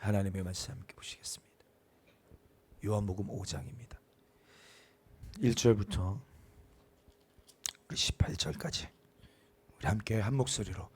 하나님의 말씀 함께 보시겠습니다. 요한복음 5장입니다. 1절부터 18절까지 우리 함께 한 목소리로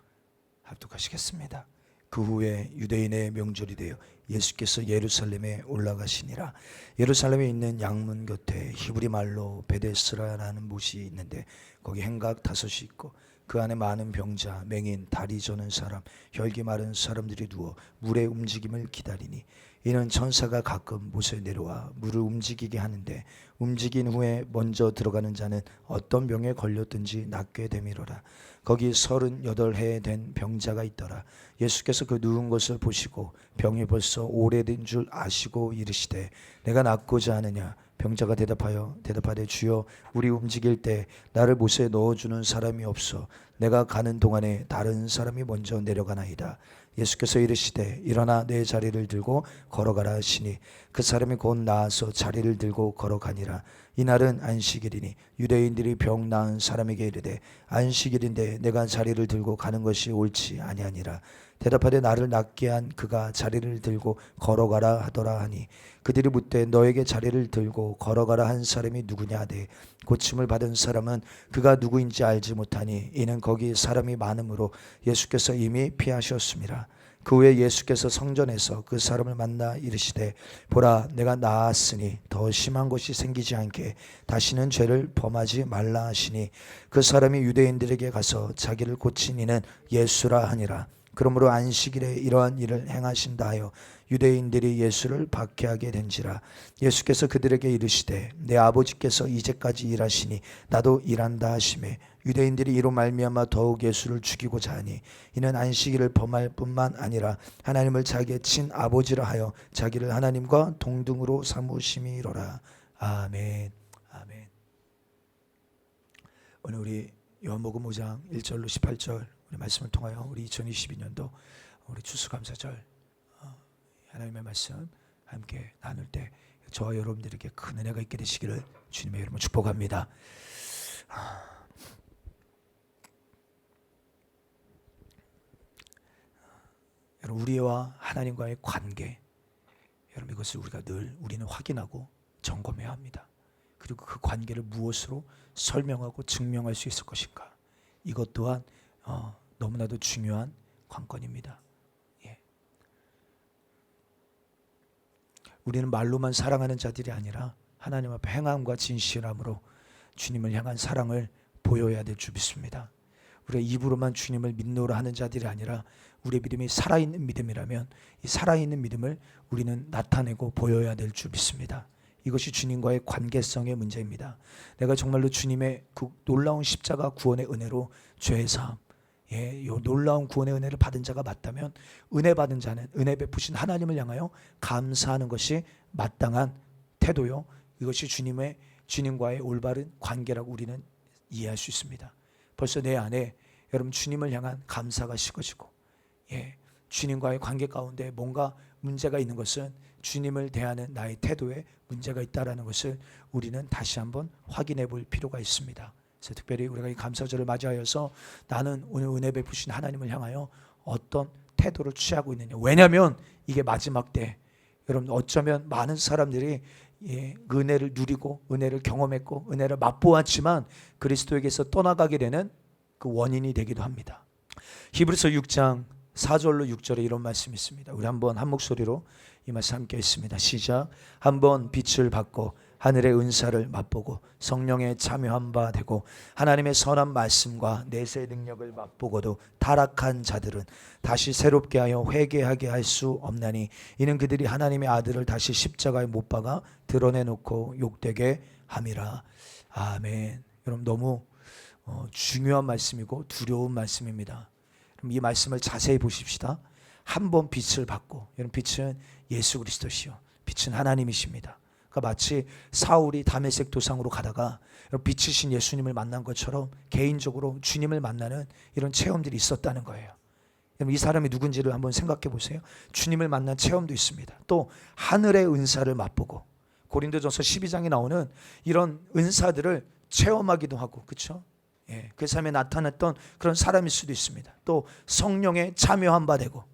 합독하시겠습니다. 그 후에 유대인의 명절이 되어 예수께서 예루살렘에 올라가시니라. 예루살렘에 있는 양문 곁에 히브리 말로 베데스라라는 못이 있는데 거기 행각 5이 있고 그 안에 많은 병자, 맹인, 다리 저는 사람, 혈기 마른 사람들이 누워 물의 움직임을 기다리니 이는 천사가 가끔 못에 내려와 물을 움직이게 하는데 움직인 후에 먼저 들어가는 자는 어떤 병에 걸렸든지 낫게 되미로라. 거기 38해 된 병자가 있더라. 예수께서 그 누운 것을 보시고 병이 벌써 오래된 줄 아시고 이르시되 내가 낫고자 하느냐. 병자가 대답하되 주여 우리 움직일 때 나를 못에 넣어주는 사람이 없어 내가 가는 동안에 다른 사람이 먼저 내려가나이다. 예수께서 이르시되 일어나 내 자리를 들고 걸어가라 하시니 그 사람이 곧 나아서 자리를 들고 걸어가니라. 이날은 안식일이니 유대인들이 병 나은 사람에게 이르되 안식일인데 내가 자리를 들고 가는 것이 옳지 아니하니라. 대답하되 나를 낫게 한 그가 자리를 들고 걸어가라 하더라 하니 그들이 묻되 너에게 자리를 들고 걸어가라 한 사람이 누구냐 하되 고침을 받은 사람은 그가 누구인지 알지 못하니 이는 거기 사람이 많으므로 예수께서 이미 피하셨습니다. 그 후에 예수께서 성전에서 그 사람을 만나 이르시되 보라 내가 나았으니 더 심한 것이 생기지 않게 다시는 죄를 범하지 말라 하시니 그 사람이 유대인들에게 가서 자기를 고친 이는 예수라 하니라. 그러므로 안식일에 이러한 일을 행하신다 하여 유대인들이 예수를 박해하게 된지라. 예수께서 그들에게 이르시되 내 아버지께서 이제까지 일하시니 나도 일한다 하시매 유대인들이 이로 말미암아 더욱 예수를 죽이고자 하니 이는 안식일을 범할 뿐만 아니라 하나님을 자기의 친아버지라 하여 자기를 하나님과 동등으로 삼으심이로라. 아멘. 아멘. 오늘 우리 요한복음 5장 1절로 18절 우리 말씀을 통하여 우리 2022년도 우리 추수감사절 하나님의 말씀 함께 나눌 때 저와 여러분들에게 큰 은혜가 있게 되시기를 주님의 이름으로 축복합니다. 여러분 우리와 하나님과의 관계 여러분 이것을 우리가 늘 우리는 확인하고 점검해야 합니다. 그리고 그 관계를 무엇으로 설명하고 증명할 수 있을 것인가 이것 또한 너무나도 중요한 관건입니다. 예. 우리는 말로만 사랑하는 자들이 아니라 하나님 앞에 행함과 진실함으로 주님을 향한 사랑을 보여야 될 줄 믿습니다. 우리가 입으로만 주님을 믿노라 하는 자들이 아니라 우리의 믿음이 살아있는 믿음이라면 이 살아있는 믿음을 우리는 나타내고 보여야 될 줄 믿습니다. 이것이 주님과의 관계성의 문제입니다. 내가 정말로 주님의 그 놀라운 십자가 구원의 은혜로 죄 사함 이 놀라운 구원의 은혜를 받은 자가 맞다면 은혜 받은 자는 은혜 베푸신 하나님을 향하여 감사하는 것이 마땅한 태도요. 이것이 주님과의 올바른 관계라고 우리는 이해할 수 있습니다. 벌써 내 안에 여러분 주님을 향한 감사가 식어지고 주님과의 관계 가운데 뭔가 문제가 있는 것은 주님을 대하는 나의 태도에 문제가 있다는 것을 우리는 다시 한번 확인해 볼 필요가 있습니다. 그래서 특별히 우리가 이 감사절을 맞이하여서 나는 오늘 은혜 베푸신 하나님을 향하여 어떤 태도를 취하고 있느냐. 왜냐하면 이게 마지막 때 여러분 어쩌면 많은 사람들이 은혜를 누리고 은혜를 경험했고 은혜를 맛보았지만 그리스도에게서 떠나가게 되는 그 원인이 되기도 합니다. 히브리서 6장 4절로 6절에 이런 말씀이 있습니다. 우리 한번 한 목소리로 이 말씀 함께 했습니다. 시작. 한번 빛을 받고 하늘의 은사를 맛보고 성령에 참여한 바 되고 하나님의 선한 말씀과 내세의 능력을 맛보고도 타락한 자들은 다시 새롭게 하여 회개하게 할 수 없나니 이는 그들이 하나님의 아들을 다시 십자가에 못 박아 드러내놓고 욕되게 함이라. 아멘. 여러분 너무 중요한 말씀이고 두려운 말씀입니다. 그럼 이 말씀을 자세히 보십시다. 한 번 빛을 받고 여러분 빛은 예수 그리스도시요 빛은 하나님이십니다. 그러니까 마치 사울이 다메섹 도상으로 가다가 빛이신 예수님을 만난 것처럼 개인적으로 주님을 만나는 이런 체험들이 있었다는 거예요. 이 사람이 누군지를 한번 생각해 보세요. 주님을 만난 체험도 있습니다. 또 하늘의 은사를 맛보고 고린도전서 12장에 나오는 이런 은사들을 체험하기도 하고 그렇죠? 그 삶에 나타났던 그런 사람일 수도 있습니다. 또 성령에 참여한 바 되고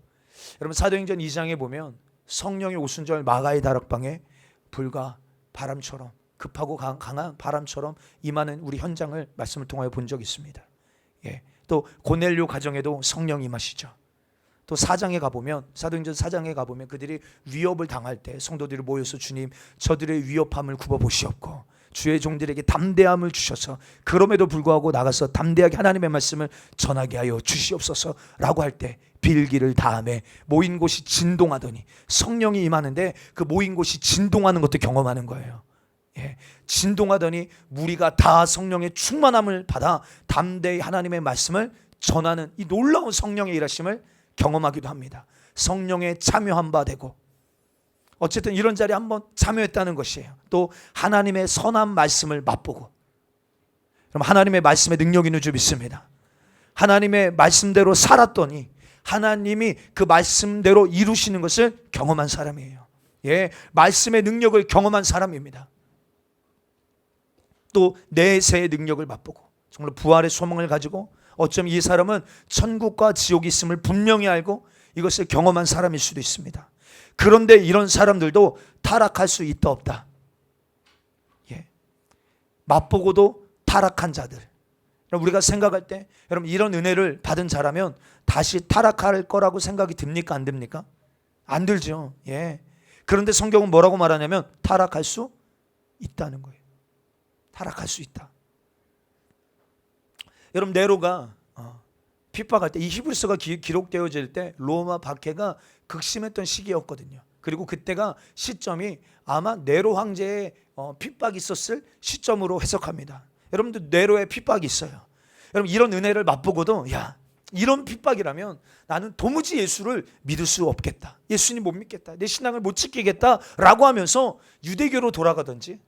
여러분 사도행전 2장에 보면 성령의 오순절 마가의 다락방에 불과 바람처럼, 급하고 강한 바람처럼 임하는 우리 현장을 말씀을 통하여 본 적이 있습니다. 예. 또 고넬료 가정에도 성령이 임하시죠. 또 사장에 가보면, 사도행전 4장에 가보면 그들이 위협을 당할 때 성도들이 모여서 주님, 저들의 위협함을 굽어보시옵고 주의 종들에게 담대함을 주셔서 그럼에도 불구하고 나가서 담대하게 하나님의 말씀을 전하게 하여 주시옵소서라고 할 때 빌기를 다음에 모인 곳이 진동하더니, 성령이 임하는데 그 모인 곳이 진동하는 것도 경험하는 거예요. 예, 진동하더니 무리가 다 성령의 충만함을 받아 담대히 하나님의 말씀을 전하는 이 놀라운 성령의 일하심을 경험하기도 합니다. 성령에 참여한 바 되고, 어쨌든 이런 자리에 한번 참여했다는 것이에요. 또 하나님의 선한 말씀을 맛보고, 그럼 하나님의 말씀에 능력이 있는 줄 믿습니다. 하나님의 말씀대로 살았더니 하나님이 그 말씀대로 이루시는 것을 경험한 사람이에요. 예, 말씀의 능력을 경험한 사람입니다. 또 내세의 능력을 맛보고 정말 부활의 소망을 가지고, 어쩌면 이 사람은 천국과 지옥이 있음을 분명히 알고 이것을 경험한 사람일 수도 있습니다. 그런데 이런 사람들도 타락할 수 있다 없다. 예, 맛보고도 타락한 자들, 우리가 생각할 때 여러분 이런 은혜를 받은 자라면 다시 타락할 거라고 생각이 듭니까? 안 듭니까? 안 들죠. 예. 그런데 성경은 뭐라고 말하냐면 타락할 수 있다는 거예요. 타락할 수 있다. 여러분 네로가 핍박할 때, 이 히브리서가 기록되어질 때 로마 박해가 극심했던 시기였거든요. 그리고 그때가 시점이 아마 네로 황제의 핍박이 있었을 시점으로 해석합니다. 여러분들 네로의 핍박이 있어요. 여러분 이런 은혜를 맛보고도 야, 이런 핍박이라면 나는 도무지 예수를 믿을 수 없겠다, 예수님 못 믿겠다, 내 신앙을 못 지키겠다 라고 하면서 유대교로 돌아가든지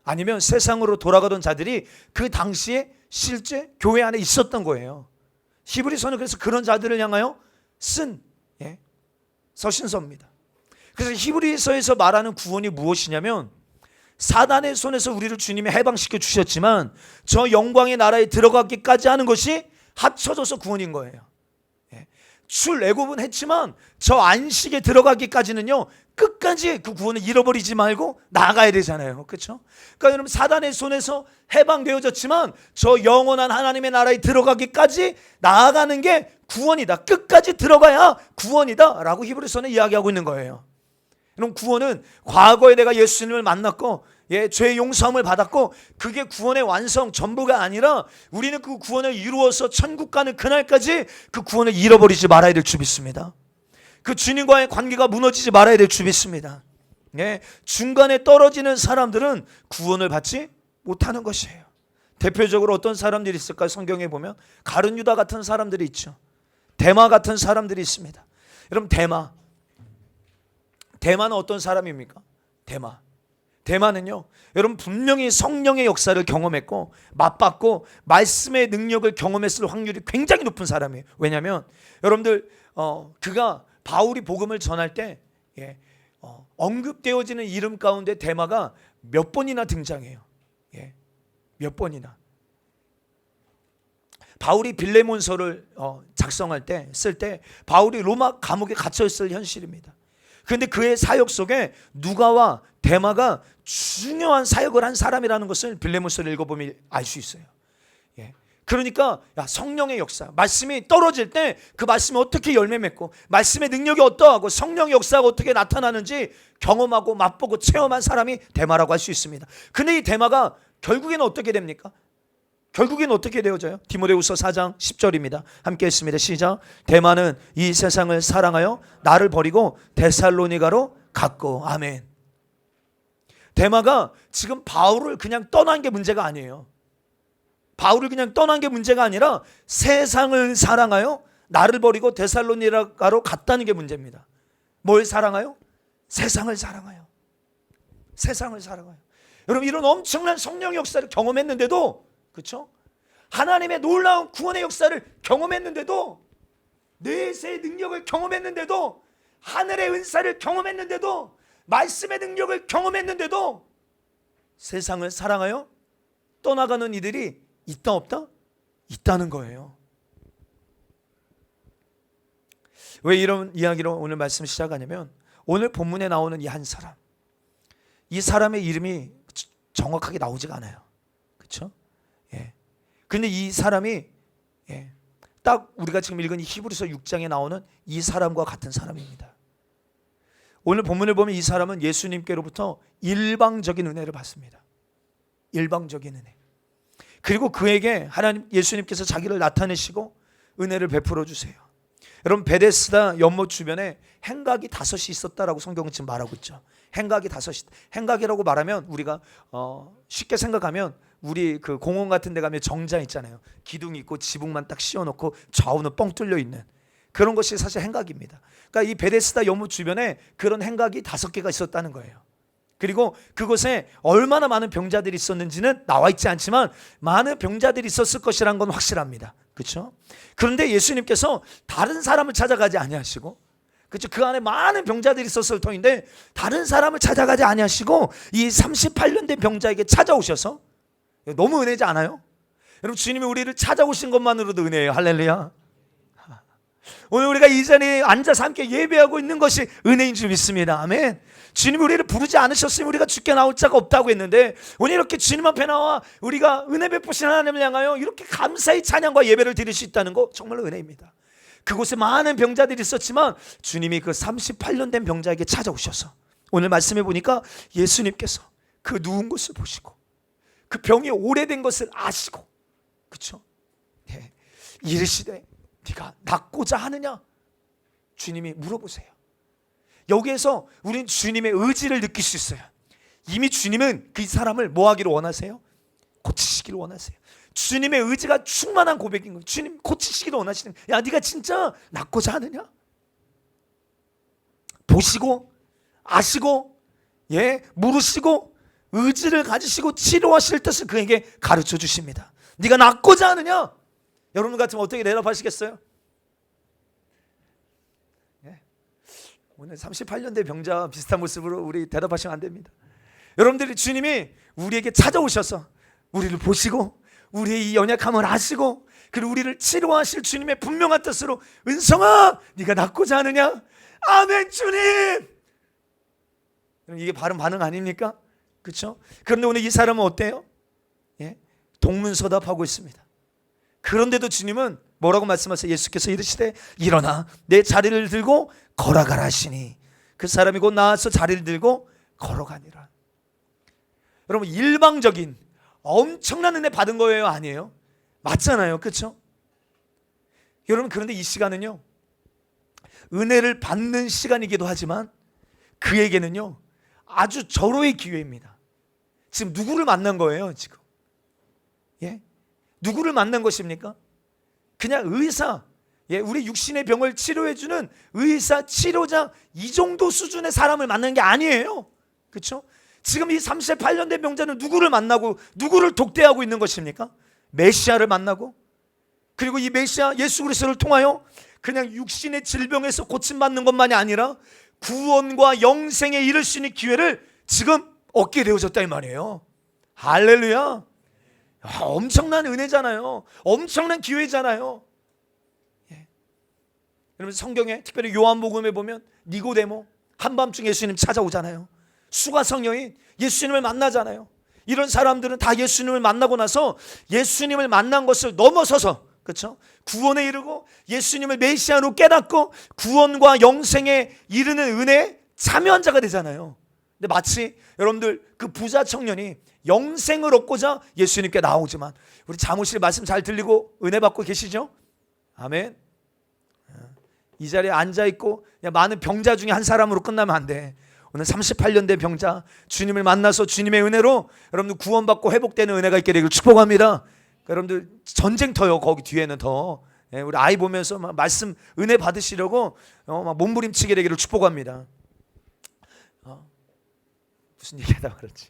아니면 세상으로 돌아가던 자들이 그 당시에 실제 교회 안에 있었던 거예요. 히브리서는 그래서 그런 자들을 향하여 쓴 서신서입니다. 그래서 히브리서에서 말하는 구원이 무엇이냐면, 사단의 손에서 우리를 주님이 해방시켜 주셨지만 저 영광의 나라에 들어가기까지 하는 것이 합쳐져서 구원인 거예요. 출애굽은 했지만 저 안식에 들어가기까지는요, 끝까지 그 구원을 잃어버리지 말고 나아가야 되잖아요. 그렇죠? 그러니까 여러분 사단의 손에서 해방되어졌지만 저 영원한 하나님의 나라에 들어가기까지 나아가는 게 구원이다, 끝까지 들어가야 구원이다 라고 히브리서는 이야기하고 있는 거예요. 여러분 구원은 과거에 내가 예수님을 만났고 죄의 용서함을 받았고 그게 구원의 완성 전부가 아니라 우리는 그 구원을 이루어서 천국 가는 그날까지 그 구원을 잃어버리지 말아야 될 줄 믿습니다. 그 주님과의 관계가 무너지지 말아야 될 줄 믿습니다. 중간에 떨어지는 사람들은 구원을 받지 못하는 것이에요. 대표적으로 어떤 사람들이 있을까요? 성경에 보면 가룟 유다 같은 사람들이 있죠. 데마 같은 사람들이 있습니다. 여러분 데마는 어떤 사람입니까? 데마는요, 여러분 분명히 성령의 역사를 경험했고 맛봤고 말씀의 능력을 경험했을 확률이 굉장히 높은 사람이에요. 왜냐하면 여러분들 그가 바울이 복음을 전할 때 언급되어지는 이름 가운데 데마가 몇 번이나 등장해요. 몇 번이나. 바울이 빌레몬서를 작성할 때, 쓸 때 바울이 로마 감옥에 갇혀 있을 현실입니다. 그런데 그의 사역 속에 누가와 데마가 중요한 사역을 한 사람이라는 것을 빌레몬서를 읽어보면 알 수 있어요. 그러니까 성령의 역사, 말씀이 떨어질 때 그 말씀이 어떻게 열매 맺고 말씀의 능력이 어떠하고 성령의 역사가 어떻게 나타나는지 경험하고 맛보고 체험한 사람이 데마라고 할 수 있습니다. 근데 이 데마가 결국에는 어떻게 됩니까? 결국에는 어떻게 되어져요? 디모데후서 4장 10절입니다. 함께 했습니다. 시작. 데마는 이 세상을 사랑하여 나를 버리고 데살로니가로 갔고. 아멘. 데마가 지금 바울을 그냥 떠난 게 문제가 아니에요. 바울을 그냥 떠난 게 문제가 아니라 세상을 사랑하여 나를 버리고 데살로니가로 갔다는 게 문제입니다. 뭘 사랑하여? 세상을 사랑하여. 세상을 사랑하여. 여러분 이런 엄청난 성령의 역사를 경험했는데도, 그렇죠? 하나님의 놀라운 구원의 역사를 경험했는데도, 내세의 능력을 경험했는데도, 하늘의 은사를 경험했는데도, 말씀의 능력을 경험했는데도 세상을 사랑하여 떠나가는 이들이 있다 없다? 있다는 거예요. 왜 이런 이야기로 오늘 말씀 시작하냐면, 오늘 본문에 나오는 이 한 사람, 이 사람의 이름이 정확하게 나오지가 않아요. 그렇죠? 예. 근데 이 사람이 딱 우리가 지금 읽은 이 히브리서 6장에 나오는 이 사람과 같은 사람입니다. 오늘 본문을 보면 이 사람은 예수님께로부터 일방적인 은혜를 받습니다. 일방적인 은혜. 그리고 그에게 하나님 예수님께서 자기를 나타내시고 은혜를 베풀어 주세요. 여러분, 베데스다 연못 주변에 행각이 5이 있었다라고 성경은 지금 말하고 있죠. 행각이 5이. 행각이라고 말하면 우리가 쉽게 생각하면 우리 그 공원 같은 데 가면 정자 있잖아요. 기둥이 있고 지붕만 딱 씌워놓고 좌우는 뻥 뚫려 있는 그런 것이 사실 행각입니다. 그러니까 이 베데스다 연못 주변에 그런 행각이 5개가 있었다는 거예요. 그리고 그곳에 얼마나 많은 병자들이 있었는지는 나와 있지 않지만 많은 병자들이 있었을 것이라는 건 확실합니다. 그렇죠? 그런데 예수님께서 다른 사람을 찾아가지 아니하시고, 그렇죠? 그 안에 많은 병자들이 있었을 터인데 다른 사람을 찾아가지 아니하시고 이 38년 된 병자에게 찾아오셔서, 너무 은혜지 않아요? 여러분, 주님이 우리를 찾아오신 것만으로도 은혜예요. 할렐루야. 오늘 우리가 이 자리에 앉아서 함께 예배하고 있는 것이 은혜인 줄 믿습니다. 아멘. 주님이 우리를 부르지 않으셨으면 우리가 주께 나올 자가 없다고 했는데, 오늘 이렇게 주님 앞에 나와 우리가 은혜 베푸신 하나님을 향하여 이렇게 감사의 찬양과 예배를 드릴 수 있다는 거 정말로 은혜입니다. 그곳에 많은 병자들이 있었지만 주님이 그 38년 된 병자에게 찾아오셔서, 오늘 말씀해 보니까 예수님께서 그 누운 것을 보시고 그 병이 오래된 것을 아시고, 그렇죠? 네. 이르시되 네가 낫고자 하느냐? 주님이 물어보세요. 여기에서 우리는 주님의 의지를 느낄 수 있어요. 이미 주님은 그 사람을 뭐 하기를 원하세요? 고치시기를 원하세요. 주님의 의지가 충만한 고백인 거예요. 주님 고치시기를 원하시는 거예요. 야, 네가 진짜 낫고자 하느냐? 보시고 아시고 물으시고 의지를 가지시고 치료하실 뜻을 그에게 가르쳐 주십니다. 네가 낫고자 하느냐? 여러분 같으면 어떻게 대답하시겠어요? 오늘 38년 된 병자와 비슷한 모습으로 우리 대답하시면 안 됩니다. 여러분들이 주님이 우리에게 찾아오셔서 우리를 보시고 우리의 이 연약함을 아시고 그리고 우리를 치료하실 주님의 분명한 뜻으로, 은성아 네가 낫고자 하느냐? 아멘 주님. 이게 바른 반응 아닙니까? 그렇죠? 그런데 오늘 이 사람은 어때요? 동문서답하고 있습니다. 그런데도 주님은 뭐라고 말씀하세요? 예수께서 이르시되 일어나 내 자리를 들고 걸어가라 하시니 그 사람이 곧 나와서 자리를 들고 걸어가니라. 여러분, 일방적인 엄청난 은혜 받은 거예요? 아니에요? 맞잖아요. 그렇죠? 여러분, 그런데 이 시간은요, 은혜를 받는 시간이기도 하지만 그에게는요 아주 절호의 기회입니다. 지금 누구를 만난 거예요? 지금 누구를 만난 것입니까? 그냥 의사, 우리 육신의 병을 치료해주는 의사, 치료자, 이 정도 수준의 사람을 만나는 게 아니에요. 그렇죠? 지금 이 38년 된 병자는 누구를 만나고 누구를 독대하고 있는 것입니까? 메시아를 만나고, 그리고 이 메시아 예수 그리스도를 통하여 그냥 육신의 질병에서 고침받는 것만이 아니라 구원과 영생에 이를 수 있는 기회를 지금 얻게 되어졌다 이 말이에요. 할렐루야. 엄청난 은혜잖아요. 엄청난 기회잖아요. 여러분, 성경에 특별히 요한복음에 보면 니고데모 한밤중 예수님 찾아오잖아요. 수가성 여인 예수님을 만나잖아요. 이런 사람들은 다 예수님을 만나고 나서 예수님을 만난 것을 넘어서서, 그렇죠? 구원에 이르고 예수님을 메시아로 깨닫고 구원과 영생에 이르는 은혜에 참여한 자가 되잖아요. 근데 마치 여러분들 그 부자 청년이 영생을 얻고자 예수님께 나오지만, 우리 사무실 말씀 잘 들리고 은혜 받고 계시죠? 아멘. 이 자리에 앉아있고 많은 병자 중에 한 사람으로 끝나면 안 돼. 오늘 38년 된 병자 주님을 만나서 주님의 은혜로 여러분들 구원받고 회복되는 은혜가 있게 되길 축복합니다. 여러분들 전쟁터요. 거기 뒤에는 더 우리 아이 보면서 막 말씀 은혜 받으시려고 막 몸부림치게 되기를 축복합니다. 무슨 얘기하다가 그렇지.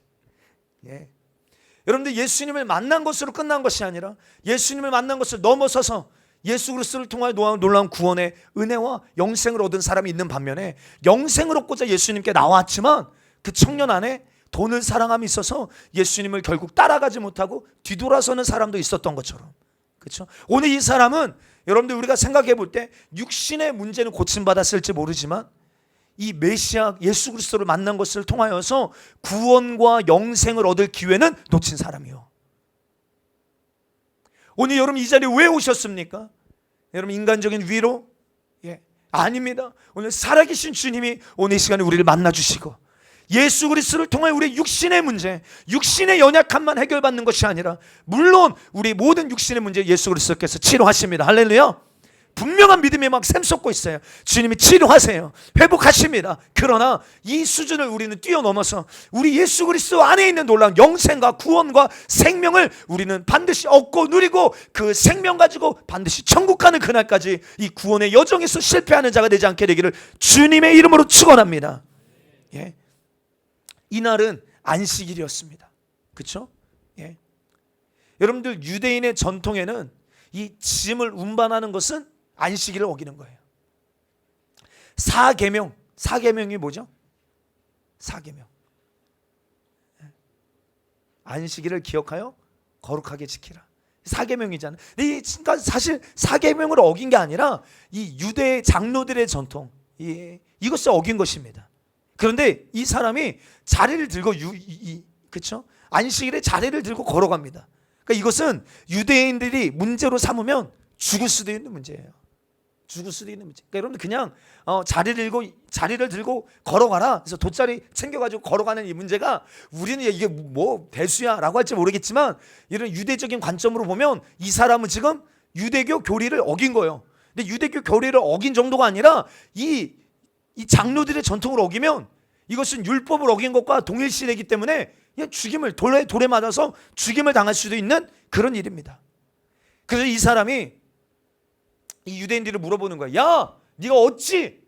여러분들 예수님을 만난 것으로 끝난 것이 아니라 예수님을 만난 것을 넘어서서 예수 그리스도를 통하여 놀라운 구원의 은혜와 영생을 얻은 사람이 있는 반면에, 영생을 얻고자 예수님께 나왔지만 그 청년 안에 돈을 사랑함이 있어서 예수님을 결국 따라가지 못하고 뒤돌아서는 사람도 있었던 것처럼, 그렇죠? 오늘 이 사람은 여러분들 우리가 생각해 볼 때 육신의 문제는 고침받았을지 모르지만 이 메시아 예수 그리스도를 만난 것을 통하여서 구원과 영생을 얻을 기회는 놓친 사람이요. 오늘 여러분 이 자리에 왜 오셨습니까? 여러분 인간적인 위로? 아닙니다. 오늘 살아계신 주님이 오늘 이 시간에 우리를 만나주시고 예수 그리스도를 통해 우리의 육신의 문제, 육신의 연약함만 해결받는 것이 아니라 물론 우리 모든 육신의 문제 예수 그리스도께서 치료하십니다. 할렐루야. 분명한 믿음이 막 샘솟고 있어요. 주님이 치료하세요. 회복하십니다. 그러나 이 수준을 우리는 뛰어넘어서 우리 예수 그리스도 안에 있는 놀라운 영생과 구원과 생명을 우리는 반드시 얻고 누리고 그 생명 가지고 반드시 천국 가는 그날까지 이 구원의 여정에서 실패하는 자가 되지 않게 되기를 주님의 이름으로 축원합니다. 예. 이날은 안식일이었습니다. 그렇죠? 예. 여러분들 유대인의 전통에는 이 짐을 운반하는 것은 안식일을 어기는 거예요. 사계명이 뭐죠? 사계명. 안식일을 기억하여 거룩하게 지키라. 사계명이잖아요. 그러니까 사실 사계명을 어긴 게 아니라 이 유대 장로들의 전통, 이것을 어긴 것입니다. 그런데 이 사람이 자리를 들고 그렇죠? 안식일에 자리를 들고 걸어갑니다. 그러니까 이것은 유대인들이 문제로 삼으면 죽을 수도 있는 문제예요. 죽을 수도 있는 문제. 그러니까 여러분들 그냥 자리를 들고 걸어가라. 그래서 돗자리 챙겨가지고 걸어가는 이 문제가 우리는 이게 뭐 대수야라고 할지 모르겠지만 이런 유대적인 관점으로 보면 이 사람은 지금 유대교 교리를 어긴 거예요. 근데 유대교 교리를 어긴 정도가 아니라 이 장로들의 전통을 어기면 이것은 율법을 어긴 것과 동일시되기 때문에 죽임을 돌에 맞아서 죽임을 당할 수도 있는 그런 일입니다. 그래서 이 사람이 이 유대인들을 물어보는 거야. 야, 네가 어찌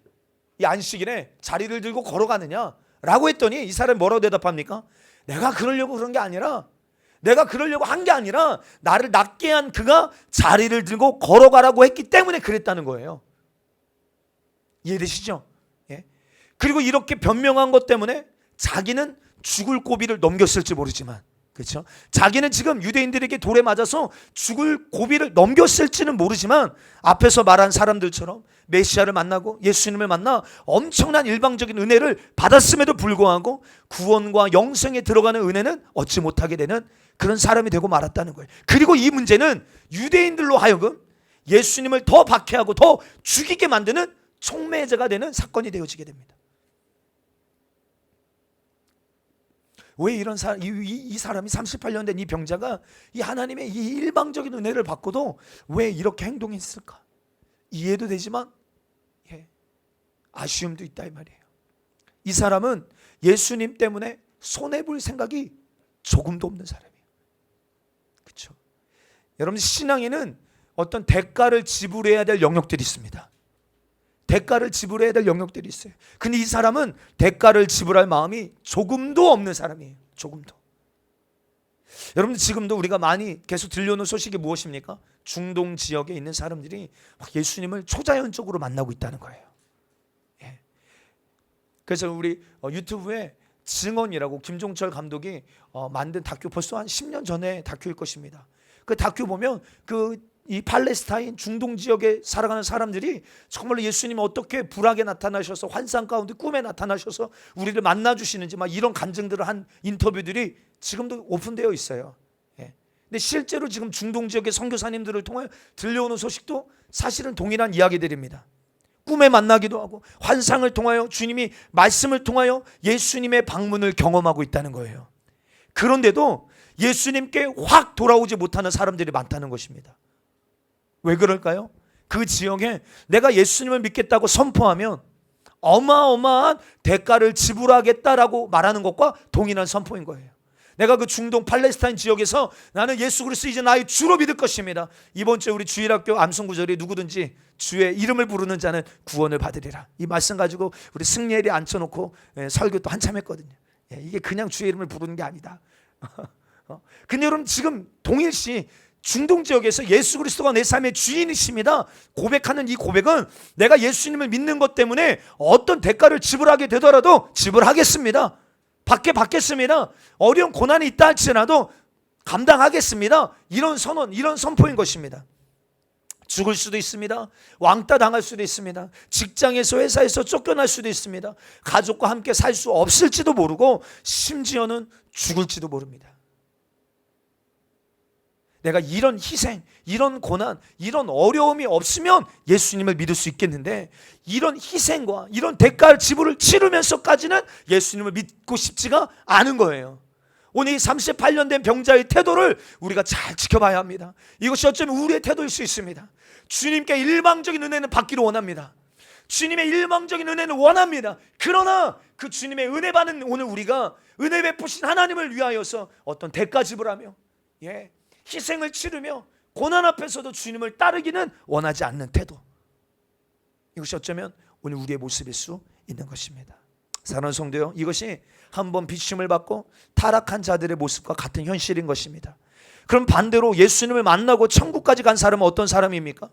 이 안식일에 자리를 들고 걸어가느냐? 라고 했더니 이 사람이 뭐라고 대답합니까? 내가 그러려고 그런 게 아니라 내가 그러려고 한 게 아니라 나를 낫게 한 그가 자리를 들고 걸어가라고 했기 때문에 그랬다는 거예요. 이해되시죠? 예. 그리고 이렇게 변명한 것 때문에 자기는 죽을 고비를 넘겼을지 모르지만 그렇죠? 자기는 지금 유대인들에게 돌에 맞아서 죽을 고비를 넘겼을지는 모르지만 앞에서 말한 사람들처럼 메시아를 만나고 예수님을 만나 엄청난 일방적인 은혜를 받았음에도 불구하고 구원과 영생에 들어가는 은혜는 얻지 못하게 되는 그런 사람이 되고 말았다는 거예요. 그리고 이 문제는 유대인들로 하여금 예수님을 더 박해하고 더 죽이게 만드는 촉매제가 되는 사건이 되어지게 됩니다. 왜 이런 이 사람이 38년 된 이 병자가 이 하나님의 이 일방적인 은혜를 받고도 왜 이렇게 행동했을까? 이해도 되지만 아쉬움도 있다 이 말이에요. 이 사람은 예수님 때문에 손해볼 생각이 조금도 없는 사람이에요. 그렇죠? 여러분 신앙에는 어떤 대가를 지불해야 될 영역들이 있습니다. 대가를 지불해야 될 영역들이 있어요. 근데 이 사람은 대가를 지불할 마음이 조금도 없는 사람이에요. 조금도. 여러분들 지금도 우리가 많이 계속 들려오는 소식이 무엇입니까? 중동 지역에 있는 사람들이 예수님을 초자연적으로 만나고 있다는 거예요. 예. 그래서 우리 유튜브에 증언이라고 김종철 감독이 만든 다큐 벌써 한 10년 전에 다큐일 것입니다. 그 다큐 보면 이 팔레스타인 중동 지역에 살아가는 사람들이 정말로 예수님이 어떻게 불악에 나타나셔서 환상 가운데 꿈에 나타나셔서 우리를 만나주시는지 막 이런 간증들을 한 인터뷰들이 지금도 오픈되어 있어요. 예. 근데 실제로 지금 중동 지역의 선교사님들을 통해 들려오는 소식도 사실은 동일한 이야기들입니다. 꿈에 만나기도 하고 환상을 통하여 주님이 말씀을 통하여 예수님의 방문을 경험하고 있다는 거예요. 그런데도 예수님께 확 돌아오지 못하는 사람들이 많다는 것입니다. 왜 그럴까요? 그 지역에 내가 예수님을 믿겠다고 선포하면 어마어마한 대가를 지불하겠다라고 말하는 것과 동일한 선포인 거예요. 내가 그 중동 팔레스타인 지역에서 나는 예수 그리스도 이제 나의 주로 믿을 것입니다. 이번 주에 우리 주일학교 암송구절에 누구든지 주의 이름을 부르는 자는 구원을 받으리라. 이 말씀 가지고 우리 승리엘이 앉혀놓고 설교 또 한참 했거든요. 이게 그냥 주의 이름을 부르는 게 아니다. 근데 여러분 지금 동일시 중동 지역에서 예수 그리스도가 내 삶의 주인이십니다 고백하는 이 고백은 내가 예수님을 믿는 것 때문에 어떤 대가를 지불하게 되더라도 지불하겠습니다. 받겠습니다. 어려운 고난이 있다 할지라도 감당하겠습니다. 이런 선언, 이런 선포인 것입니다. 죽을 수도 있습니다. 왕따 당할 수도 있습니다. 직장에서 회사에서 쫓겨날 수도 있습니다. 가족과 함께 살 수 없을지도 모르고 심지어는 죽을지도 모릅니다. 내가 이런 희생, 이런 고난, 이런 어려움이 없으면 예수님을 믿을 수 있겠는데 이런 희생과 이런 대가 지불을 치르면서까지는 예수님을 믿고 싶지가 않은 거예요. 오늘 이 38년 된 병자의 태도를 우리가 잘 지켜봐야 합니다. 이것이 어쩌면 우리의 태도일 수 있습니다. 주님께 일방적인 은혜는 받기를 원합니다. 주님의 일방적인 은혜는 원합니다. 그러나 그 주님의 은혜 받는 오늘 우리가 은혜 베푸신 하나님을 위하여서 어떤 대가 지불하며 희생을 치르며 고난 앞에서도 주님을 따르기는 원하지 않는 태도, 이것이 어쩌면 오늘 우리의 모습일 수 있는 것입니다. 사랑하는 성도요, 이것이 한번 비춤을 받고 타락한 자들의 모습과 같은 현실인 것입니다. 그럼 반대로 예수님을 만나고 천국까지 간 사람은 어떤 사람입니까?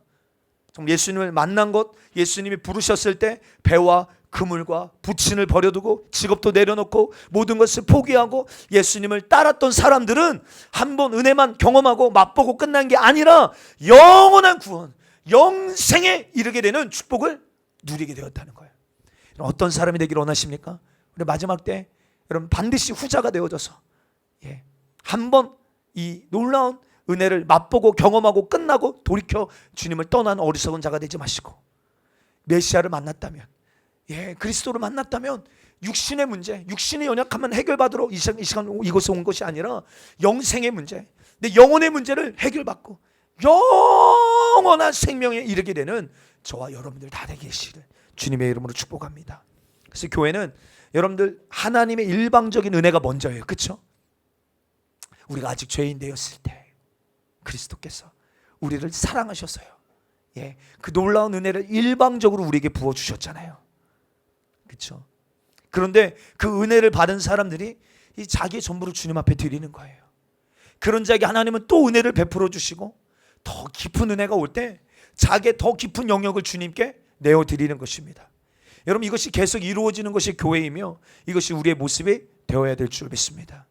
예수님을 만난 것, 예수님이 부르셨을 때 배와 그물과 부친을 버려두고 직업도 내려놓고 모든 것을 포기하고 예수님을 따랐던 사람들은 한번 은혜만 경험하고 맛보고 끝난 게 아니라 영원한 구원, 영생에 이르게 되는 축복을 누리게 되었다는 거예요. 어떤 사람이 되기를 원하십니까? 우리 마지막 때 여러분 반드시 후자가 되어져서 한번 이 놀라운 은혜를 맛보고 경험하고 끝나고 돌이켜 주님을 떠난 어리석은 자가 되지 마시고, 메시아를 만났다면, 그리스도를 만났다면 육신의 문제, 육신의 연약함만 해결받으러 이 시간 이곳에 온 것이 아니라 영생의 문제, 내 영혼의 문제를 해결받고 영원한 생명에 이르게 되는 저와 여러분들 다 되시기를 주님의 이름으로 축복합니다. 그래서 교회는 여러분들 하나님의 일방적인 은혜가 먼저예요. 그렇죠? 우리가 아직 죄인 되었을 때 그리스도께서 우리를 사랑하셔서요, 그 놀라운 은혜를 일방적으로 우리에게 부어주셨잖아요. 그렇죠? 그런데 그 은혜를 받은 사람들이 이 자기의 전부를 주님 앞에 드리는 거예요. 그런 자에게 하나님은 또 은혜를 베풀어 주시고 더 깊은 은혜가 올 때 자기의 더 깊은 영역을 주님께 내어드리는 것입니다. 여러분, 이것이 계속 이루어지는 것이 교회이며 이것이 우리의 모습이 되어야 될 줄 믿습니다.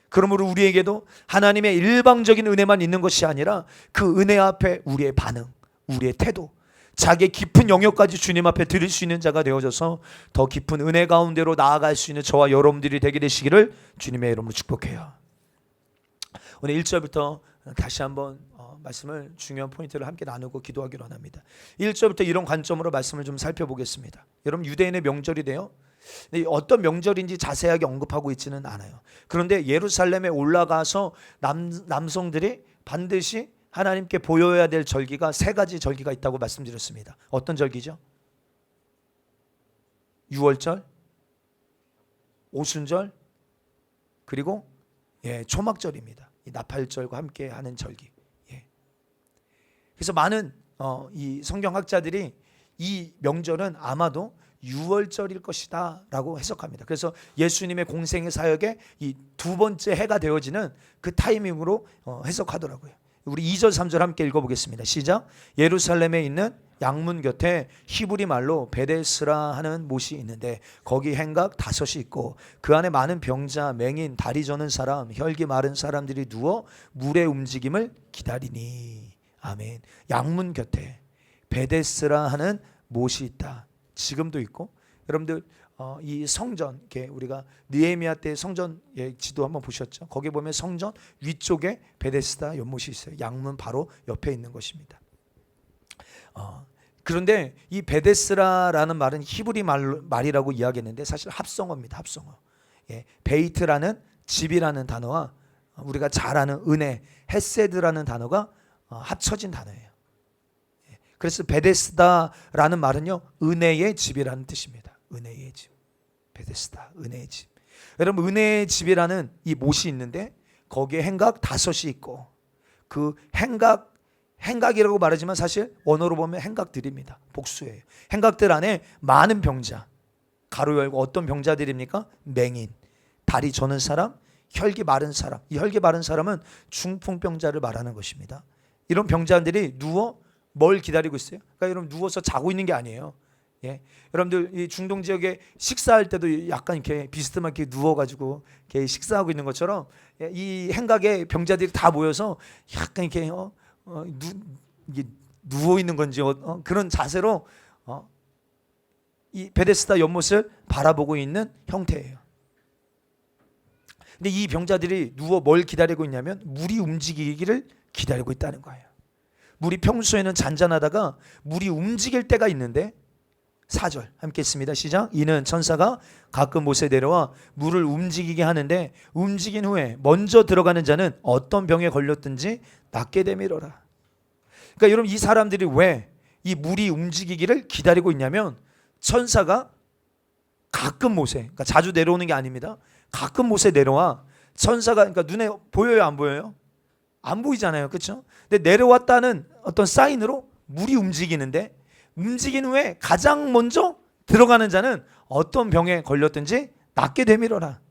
그러므로 우리에게도 하나님의 일방적인 은혜만 있는 것이 아니라 그 은혜 앞에 우리의 반응, 우리의 태도, 자기의 깊은 영역까지 주님 앞에 드릴 수 있는 자가 되어져서 더 깊은 은혜 가운데로 나아갈 수 있는 저와 여러분들이 되게 되시기를 주님의 이름으로 축복해요. 오늘 1절부터 다시 한번 말씀을 중요한 포인트를 함께 나누고 기도하기로 합니다. 1절부터 이런 관점으로 말씀을 좀 살펴보겠습니다. 여러분, 유대인의 명절이 돼요. 어떤 명절인지 자세하게 언급하고 있지는 않아요. 그런데 예루살렘에 올라가서 남성들이 반드시 하나님께 보여야 될 절기가 세 가지 절기가 있다고 말씀드렸습니다. 어떤 절기죠? 유월절, 오순절, 그리고 초막절입니다. 이 나팔절과 함께 하는 절기. 그래서 많은 이 성경학자들이 이 명절은 아마도 유월절일 것이다 라고 해석합니다. 그래서 예수님의 공생의 사역의 이 두 번째 해가 되어지는 그 타이밍으로 해석하더라고요. 우리 2절 3절 함께 읽어보겠습니다. 시작. 예루살렘에 있는 양문 곁에 히브리 말로 베데스라 하는 못이 있는데 거기 행각 5이 있고 그 안에 많은 병자, 맹인, 다리 저는 사람, 혈기 마른 사람들이 누워 물의 움직임을 기다리니. 아멘. 양문 곁에 베데스라 하는 못이 있다. 지금도 있고, 여러분들 이 성전, 이렇게 우리가 느헤미야 때 성전 지도 한번 보셨죠? 거기 보면 성전 위쪽에 베데스다 연못이 있어요. 양문 바로 옆에 있는 것입니다. 그런데 이 베데스라라는 말은 히브리 말이라고 이야기했는데 사실 합성어입니다. 합성어. 베이트라는 집이라는 단어와 우리가 잘 아는 은혜, 헤세드라는 단어가 합쳐진 단어예요. 그래서 베데스다라는 말은요, 은혜의 집이라는 뜻입니다. 은혜의 집, 베데스다, 은혜의 집. 여러분, 은혜의 집이라는 이 못이 있는데 거기에 행각 5이 있고, 그 행각이라고 말하지만 사실 원어로 보면 행각들입니다. 복수예요. 행각들 안에 많은 병자, 가로 열고 어떤 병자들입니까? 맹인, 다리 저는 사람, 혈기 마른 사람. 이 혈기 마른 사람은 중풍병자를 말하는 것입니다. 이런 병자들이 누워 뭘 기다리고 있어요? 그러니까 여러분, 누워서 자고 있는 게 아니에요. 여러분들 이 중동 지역에 식사할 때도 약간 이렇게 비스듬하게 누워가지고 이렇게 식사하고 있는 것처럼 이 행각의 병자들이 다 모여서 약간 이렇게 누워 있는 건지 그런 자세로 이 베데스다 연못을 바라보고 있는 형태예요. 근데 이 병자들이 누워 뭘 기다리고 있냐면 물이 움직이기를 기다리고 있다는 거예요. 물이 평소에는 잔잔하다가 물이 움직일 때가 있는데 4절 함께 읽습니다. 시작. 이는 천사가 가끔 못에 내려와 물을 움직이게 하는데 움직인 후에 먼저 들어가는 자는 어떤 병에 걸렸든지 낫게 되미로라. 그러니까 여러분, 이 사람들이 왜 이 물이 움직이기를 기다리고 있냐면 천사가 가끔 못에, 그러니까 자주 내려오는 게 아닙니다. 가끔 못에 내려와. 천사가 그러니까 눈에 보여요, 안 보여요? 안 보이잖아요, 그렇죠? 근데 내려왔다는 어떤 사인으로 물이 움직이는데 움직인 후에 가장 먼저 들어가는 자는 어떤 병에 걸렸든지 낫게 되미러라.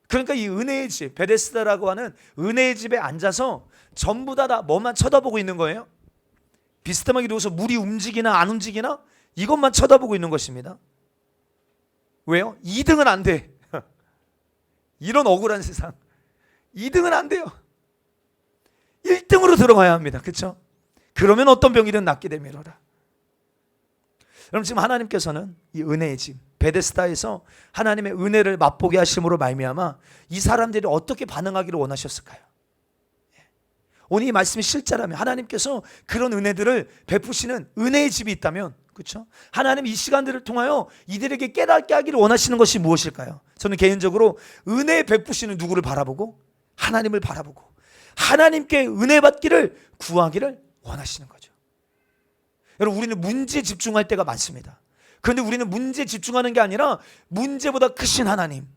그러니까 이 은혜의 집, 베데스다라고 하는 은혜의 집에 앉아서 전부 다 뭐만 쳐다보고 있는 거예요? 비스듬하게 누워서 물이 움직이나 안 움직이나 이것만 쳐다보고 있는 것입니다. 왜요? 2등은 안 돼. 이런 억울한 세상. 2등은 안 돼요. 1등으로 들어가야 합니다. 그렇죠? 그러면 어떤 병이든 낫게 되미로라. 여러분, 지금 하나님께서는 이 은혜의 집 베데스다에서 하나님의 은혜를 맛보게 하심으로 말미암아 이 사람들이 어떻게 반응하기를 원하셨을까요? 오늘 이 말씀이 실제라면 하나님께서 그런 은혜들을 베푸시는 은혜의 집이 있다면, 그렇죠? 하나님 이 시간들을 통하여 이들에게 깨닫게 하기를 원하시는 것이 무엇일까요? 저는 개인적으로 은혜 베푸시는 누구를 바라보고 하나님을 바라보고 하나님께 은혜 받기를 구하기를 원하시는 거죠. 여러분, 우리는 문제에 집중할 때가 많습니다. 그런데 우리는 문제에 집중하는 게 아니라 문제보다 크신 하나님,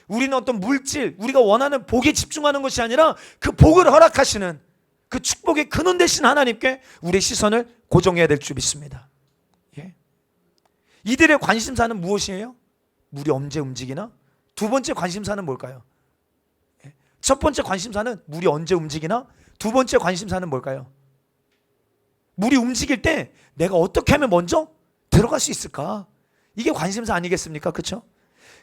우리는 어떤 물질, 우리가 원하는 복에 집중하는 것이 아니라 그 복을 허락하시는 그 축복의 근원 되신 하나님께 우리의 시선을 고정해야 될 줄 믿습니다. 이들의 관심사는 무엇이에요? 물이 언제 움직이나? 두 번째 관심사는 뭘까요? 첫 번째 관심사는 물이 언제 움직이나? 두 번째 관심사는 뭘까요? 물이 움직일 때 내가 어떻게 하면 먼저 들어갈 수 있을까? 이게 관심사 아니겠습니까? 그렇죠?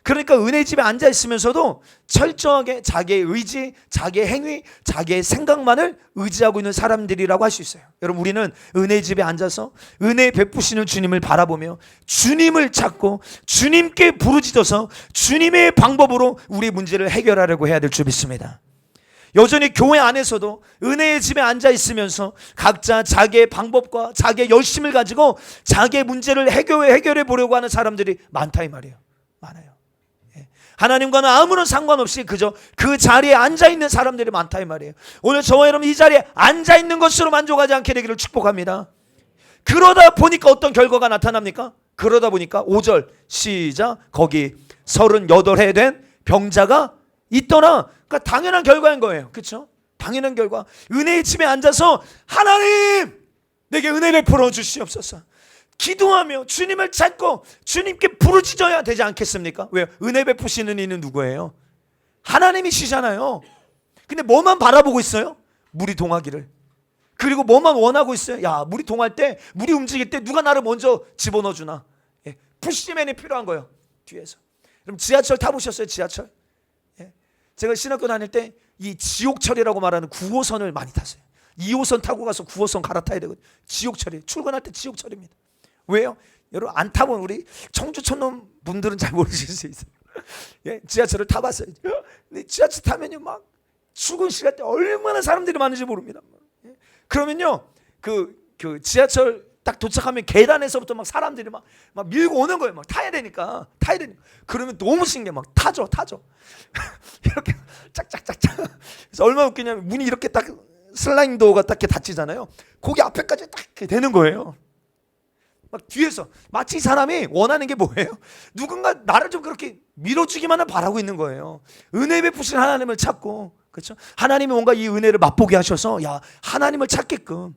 그러니까 은혜의 집에 앉아 있으면서도 철저하게 자기의 의지, 자기의 행위, 자기의 생각만을 의지하고 있는 사람들이라고 할 수 있어요. 여러분, 우리는 은혜의 집에 앉아서 은혜 베푸시는 주님을 바라보며 주님을 찾고 주님께 부르짖어서 주님의 방법으로 우리의 문제를 해결하려고 해야 될 줄 믿습니다. 여전히 교회 안에서도 은혜의 집에 앉아 있으면서 각자 자기의 방법과 자기의 열심을 가지고 자기의 문제를 해결해 보려고 하는 사람들이 많다 이 말이에요. 많아요. 하나님과는 아무런 상관없이 그저 그 자리에 앉아 있는 사람들이 많다 이 말이에요. 오늘 저와 여러분 이 자리에 앉아 있는 것으로 만족하지 않게 되기를 축복합니다. 그러다 보니까 어떤 결과가 나타납니까? 그러다 보니까 5절 시작. 거기 38해 된 병자가 있더라. 그러니까 당연한 결과인 거예요. 그렇죠? 당연한 결과. 은혜의 집에 앉아서 하나님 내게 은혜를 베풀어 주시옵소서. 기도하며 주님을 찾고 주님께 부르짖어야 되지 않겠습니까? 왜요? 은혜 베푸시는 이는 누구예요? 하나님이시잖아요. 근데 뭐만 바라보고 있어요? 물이 동하기를. 그리고 뭐만 원하고 있어요? 야, 물이 동할 때, 물이 움직일 때 누가 나를 먼저 집어넣어 주나? 푸시맨이 필요한 거예요. 뒤에서. 그럼 지하철 타보셨어요? 지하철? 제가 신학교 다닐 때 이 지옥철이라고 말하는 9호선을 많이 탔어요. 2호선 타고 가서 9호선 갈아타야 되거든요. 지옥철이. 출근할 때 지옥철입니다. 왜요? 여러분 안 타본 우리 청주 촌놈 분들은 잘 모르실 수 있어요. 지하철을 타봤어요. 근데 지하철 타면요 막 출근 시간 때 얼마나 사람들이 많은지 모릅니다. 그러면요 그 지하철 딱 도착하면 계단에서부터 막 사람들이 막 밀고 오는 거예요. 막 타야 되니까. 그러면 너무 신기해. 막 타죠. 이렇게 짝짝짝짝. 그래서 얼마나 웃기냐면 문이 이렇게 딱 슬라이딩 도어가 딱 이렇게 닫히잖아요. 거기 앞에까지 딱 이렇게 되는 거예요. 막 뒤에서 마치 이 사람이 원하는 게 뭐예요? 누군가 나를 좀 그렇게 밀어주기만을 바라고 있는 거예요. 은혜 베푸신 하나님을 찾고, 그렇죠? 하나님이 뭔가 이 은혜를 맛보게 하셔서 야 하나님을 찾게끔,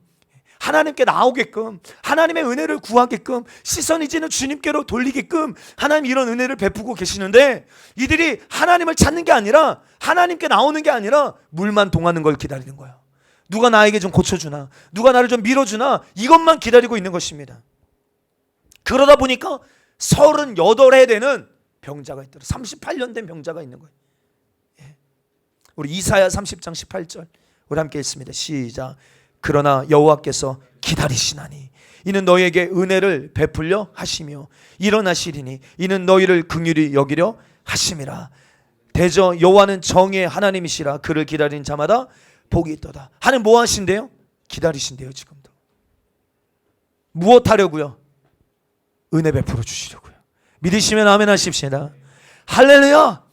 하나님께 나오게끔, 하나님의 은혜를 구하게끔, 시선이 이제는 주님께로 돌리게끔 하나님 이런 은혜를 베푸고 계시는데 이들이 하나님을 찾는 게 아니라 하나님께 나오는 게 아니라 물만 동하는 걸 기다리는 거예요. 누가 나에게 좀 고쳐주나, 누가 나를 좀 밀어주나, 이것만 기다리고 있는 것입니다. 그러다 보니까 38해 되는 병자가 있더라. 38년 된 병자가 있는 거예요. 우리 이사야 30장 18절 우리 함께 읽습니다. 시작. 그러나 여호와께서 기다리시나니 이는 너희에게 은혜를 베풀려 하시며 일어나시리니 이는 너희를 긍휼히 여기려 하심이라. 대저 여호와는 정의의 하나님이시라. 그를 기다리는 자마다 복이 있도다. 하나님 뭐 하신대요? 기다리신대요. 지금도. 무엇 하려고요? 은혜 베풀어 주시려고요. 믿으시면 아멘 하십시다. 할렐루야.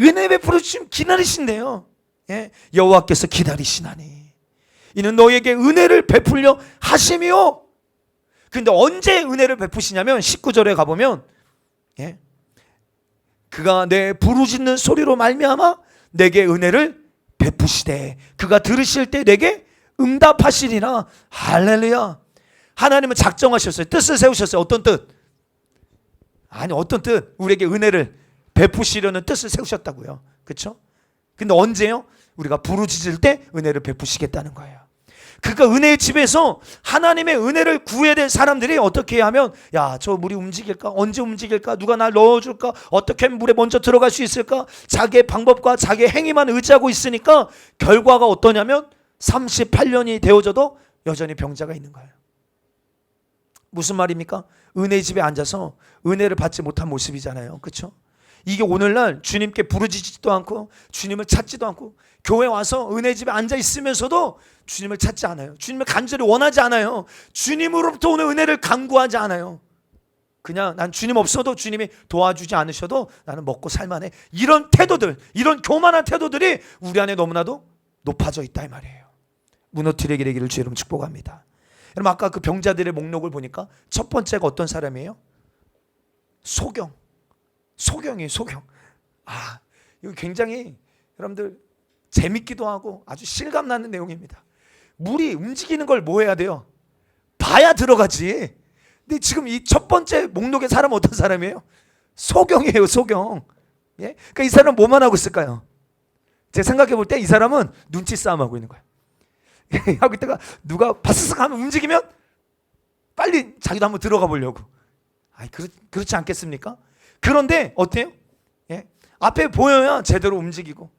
은혜 베풀어 주시면 기다리신대요. 예? 여호와께서 기다리시나니 이는 너희에게 은혜를 베풀려 하시며. 근데 언제 은혜를 베푸시냐면 19절에 가보면 예? 그가 내 부르짖는 소리로 말미암아 내게 은혜를 베푸시되 그가 들으실 때 내게 응답하시리라. 할렐루야. 하나님은 작정하셨어요. 뜻을 세우셨어요. 어떤 뜻? 아니 어떤 뜻? 우리에게 은혜를 베푸시려는 뜻을 세우셨다고요. 그렇죠? 근데 언제요? 우리가 부르짖을 때 은혜를 베푸시겠다는 거예요. 그러니까 은혜의 집에서 하나님의 은혜를 구해야 될 사람들이 어떻게 해야 하면, 야, 저 물이 움직일까? 언제 움직일까? 누가 날 넣어줄까? 어떻게 하면 물에 먼저 들어갈 수 있을까? 자기의 방법과 자기의 행위만 의지하고 있으니까 결과가 어떠냐면 38년이 되어져도 여전히 병자가 있는 거예요. 무슨 말입니까? 은혜의 집에 앉아서 은혜를 받지 못한 모습이잖아요. 그렇죠? 이게 오늘날 주님께 부르짖지도 않고 주님을 찾지도 않고 교회 와서 은혜 집에 앉아 있으면서도 주님을 찾지 않아요. 주님을 간절히 원하지 않아요. 주님으로부터 오는 은혜를 간구하지 않아요. 그냥 난 주님 없어도 주님이 도와주지 않으셔도 나는 먹고 살만해. 이런 태도들, 이런 교만한 태도들이 우리 안에 너무나도 높아져 있다 이 말이에요. 무너뜨리게 되기를 주의 이름 축복합니다. 여러분 아까 그 병자들의 목록을 보니까 첫 번째가 어떤 사람이에요? 소경이에요. 소경. 아, 이거 굉장히 여러분들 재밌기도 하고 아주 실감나는 내용입니다. 물이 움직이는 걸 뭐 해야 돼요? 봐야 들어가지. 근데 지금 이 첫 번째 목록의 사람은 어떤 사람이에요? 소경이에요. 소경. 예? 그러니까 이 사람은 뭐만 하고 있을까요? 제가 생각해 볼 때 이 사람은 눈치 싸움 하고 있는 거예요. 하고 있다가 누가 바스스 하면 움직이면 빨리 자기도 한번 들어가 보려고. 아니 그렇지 않겠습니까? 그런데 어때요? 예? 앞에 보여야 제대로 움직이고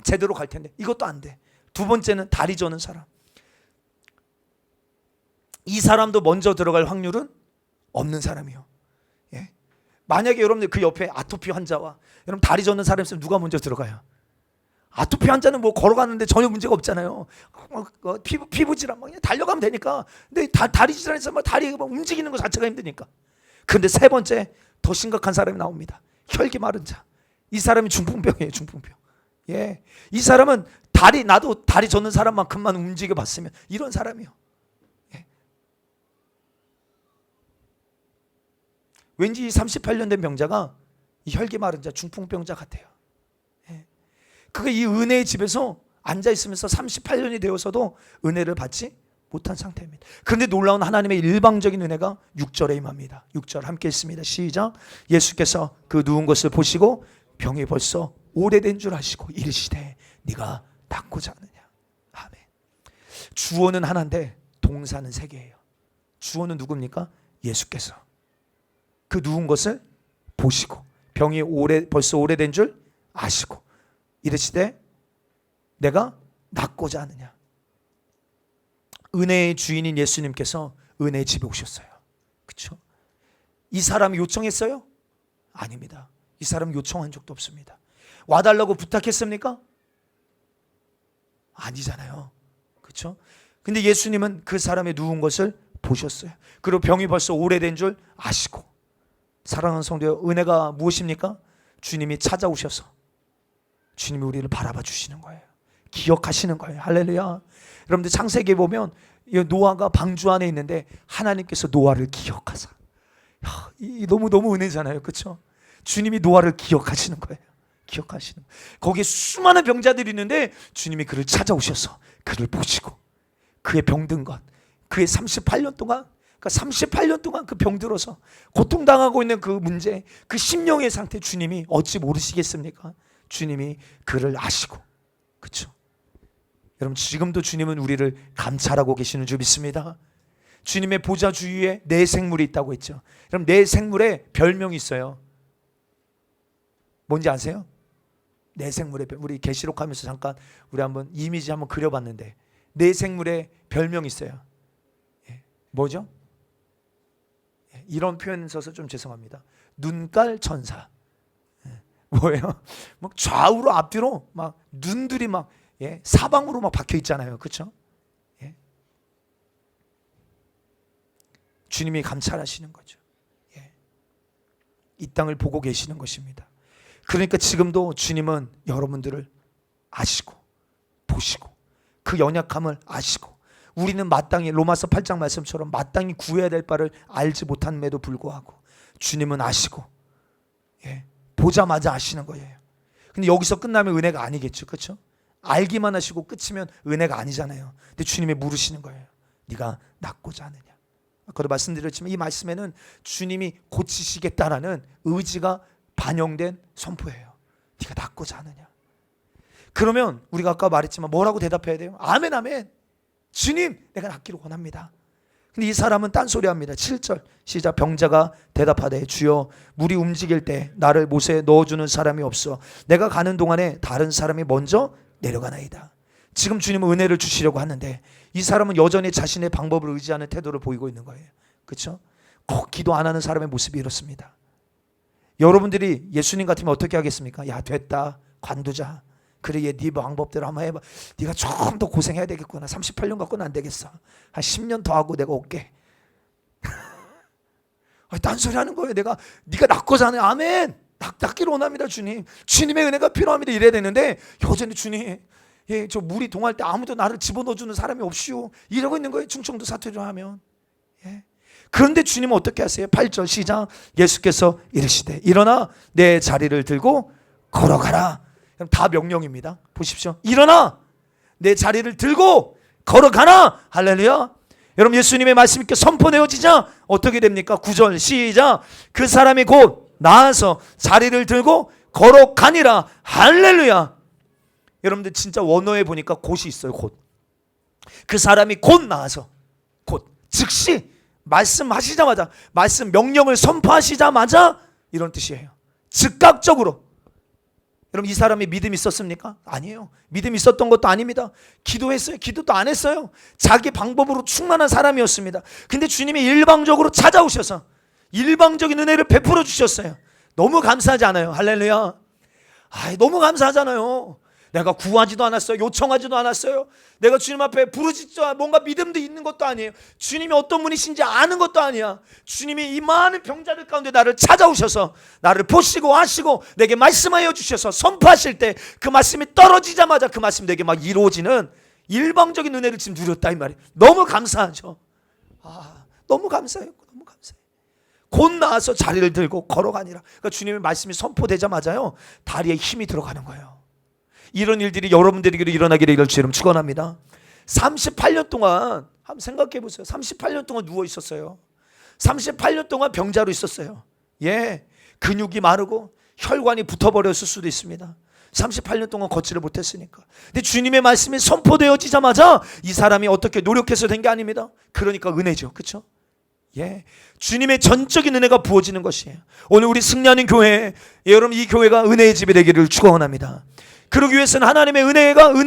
제대로 갈 텐데 이것도 안 돼. 두 번째는 다리 저는 사람. 이 사람도 먼저 들어갈 확률은 없는 사람이요. 예? 만약에 여러분들 그 옆에 아토피 환자와 여러분 다리 저는 사람 있으면 누가 먼저 들어가요? 아토피 환자는 뭐 걸어가는데 전혀 문제가 없잖아요. 피부 질환 막 그냥 달려가면 되니까. 근데 다리 질환에서 막 다리 움직이는 것 자체가 힘드니까. 그런데 세 번째 더 심각한 사람이 나옵니다. 혈기 마른 자. 이 사람이 중풍병이에요. 중풍병. 예, 이 사람은 나도 다리 젓는 사람만큼만 움직여 봤으면 이런 사람이요. 예. 왠지 38년 된 병자가 이 혈기 마른 자, 중풍병자 같아요. 예. 그가 이 은혜의 집에서 앉아 있으면서 38년이 되어서도 은혜를 받지 못한 상태입니다. 그런데 놀라운 하나님의 일방적인 은혜가 6절에 임합니다. 6절 함께 읽습니다. 시작. 예수께서 그 누운 것을 보시고 병이 벌써 오래된 줄 아시고 이르시되 네가 낫고자 하느냐. 아멘. 주어는 하나인데 동사는 세 개예요. 주어는 누굽니까? 예수께서 그 누운 것을 보시고 병이 벌써 오래된 줄 아시고 이르시되 내가 낫고자 하느냐. 은혜의 주인인 예수님께서 은혜의 집에 오셨어요. 그렇죠? 이 사람이 요청했어요? 아닙니다. 이 사람은 요청한 적도 없습니다. 와달라고 부탁했습니까? 아니잖아요. 그렇죠? 근데 예수님은 그 사람의 누운 것을 보셨어요. 그리고 병이 벌써 오래된 줄 아시고. 사랑하는 성도, 은혜가 무엇입니까? 주님이 찾아오셔서 주님이 우리를 바라봐 주시는 거예요. 기억하시는 거예요. 할렐루야. 여러분들 창세기에 보면 노아가 방주 안에 있는데 하나님께서 노아를 기억하사. 너무 은혜잖아요. 그렇죠? 주님이 노아를 기억하시는 거예요. 기억하시는 거예요. 거기에 수많은 병자들이 있는데 주님이 그를 찾아오셔서 그를 보시고 그의 병든 것, 그의 38년 동안 그러니까 38년 동안 그 병들어서 고통당하고 있는 그 문제, 그 심령의 상태 주님이 어찌 모르시겠습니까? 주님이 그를 아시고. 그렇죠? 여러분 지금도 주님은 우리를 감찰하고 계시는 줄 믿습니다. 주님의 보좌 주위에 내 생물이 있다고 했죠. 여러분 내 생물에 별명이 있어요. 뭔지 아세요? 내 생물의 우리 계시록 하면서 잠깐 우리 한번 이미지 한번 그려봤는데 내 생물의 별명이 있어요. 뭐죠? 이런 표현 써서 좀 죄송합니다. 눈깔 천사. 뭐예요? 막 좌우로 앞뒤로 막 눈들이 막 사방으로 막 박혀 있잖아요. 그렇죠? 주님이 감찰하시는 거죠. 이 땅을 보고 계시는 것입니다. 그러니까 지금도 주님은 여러분들을 아시고 보시고 그 연약함을 아시고 우리는 마땅히 로마서 8장 말씀처럼 마땅히 구해야 될 바를 알지 못함에도 불구하고 주님은 아시고 보자마자 아시는 거예요. 근데 여기서 끝나면 은혜가 아니겠죠. 그렇죠? 알기만 하시고 끝이면 은혜가 아니잖아요. 근데 주님이 물으시는 거예요. 네가 낫고자 하느냐. 아까도 말씀드렸지만 이 말씀에는 주님이 고치시겠다라는 의지가 반영된 선포예요. 네가 낫고자 하느냐. 그러면 우리가 아까 말했지만 뭐라고 대답해야 돼요? 아멘 아멘. 주님 내가 낫기를 원합니다. 근데 이 사람은 딴소리합니다. 7절 시작. 병자가 대답하되 주여 물이 움직일 때 나를 못에 넣어주는 사람이 없어 내가 가는 동안에 다른 사람이 먼저 내려가나이다. 지금 주님은 은혜를 주시려고 하는데 이 사람은 여전히 자신의 방법을 의지하는 태도를 보이고 있는 거예요. 그렇죠? 꼭 기도 안 하는 사람의 모습이 이렇습니다. 여러분들이 예수님 같으면 어떻게 하겠습니까? 야 됐다 관두자. 그래 얘 네 방법대로 한번 해봐. 네가 조금 더 고생해야 되겠구나. 38년 갖고는 안 되겠어. 한 10년 더 하고 내가 올게. 딴소리 하는 거예요. 네가 낫고자 하네. 아멘. 낫기를 원합니다. 주님. 주님의 은혜가 필요합니다. 이래야 되는데 여전히 주님 저 물이 동할 때 아무도 나를 집어넣어주는 사람이 없이요. 이러고 있는 거예요. 충청도 사투리로 하면. 그런데 주님은 어떻게 하세요? 8절 시작. 예수께서 이르시되 일어나 내 자리를 들고 걸어가라. 그럼 다 명령입니다. 보십시오. 일어나 내 자리를 들고 걸어가라. 할렐루야. 여러분 예수님의 말씀이 이렇게 선포되어지자 어떻게 됩니까? 9절 시작. 그 사람이 곧 나아서 자리를 들고 걸어가니라. 할렐루야. 여러분들 진짜 원어에 보니까 곧이 있어요. 곧. 그 사람이 곧 나아서 곧 즉시 말씀하시자마자 말씀 명령을 선포하시자마자 이런 뜻이에요. 즉각적으로. 여러분 이 사람이 믿음이 있었습니까? 아니에요. 믿음이 있었던 것도 아닙니다. 기도했어요. 기도도 안 했어요. 자기 방법으로 충만한 사람이었습니다. 근데 주님이 일방적으로 찾아오셔서 일방적인 은혜를 베풀어 주셨어요. 너무 감사하지 않아요? 할렐루야. 너무 감사하잖아요. 내가 구하지도 않았어요. 요청하지도 않았어요. 내가 주님 앞에 부르짖지도 뭔가 믿음도 있는 것도 아니에요. 주님이 어떤 분이신지 아는 것도 아니야. 주님이 이 많은 병자들 가운데 나를 찾아오셔서 나를 보시고 하시고 내게 말씀하여 주셔서 선포하실 때 그 말씀이 떨어지자마자 그 말씀이 내게 막 이루어지는 일방적인 은혜를 지금 누렸다 이 말이에요. 너무 감사하죠. 너무 감사해요. 너무 감사해요. 곧 나와서 자리를 들고 걸어가니라. 그러니까 주님의 말씀이 선포되자마자요 다리에 힘이 들어가는 거예요. 이런 일들이 여러분들에게도 일어나기를 이럴 주름 축원합니다. 38년 동안 한번 생각해 보세요. 38년 동안 누워 있었어요. 38년 동안 병자로 있었어요. 근육이 마르고 혈관이 붙어버렸을 수도 있습니다. 38년 동안 걷지를 못했으니까. 근데 주님의 말씀이 선포되어지자마자 이 사람이 어떻게 노력해서 된 게 아닙니다. 그러니까 은혜죠. 그렇죠? 주님의 전적인 은혜가 부어지는 것이에요. 오늘 우리 승리하는 교회, 여러분 이 교회가 은혜의 집이 되기를 축원합니다. 그러기 위해서는 하나님의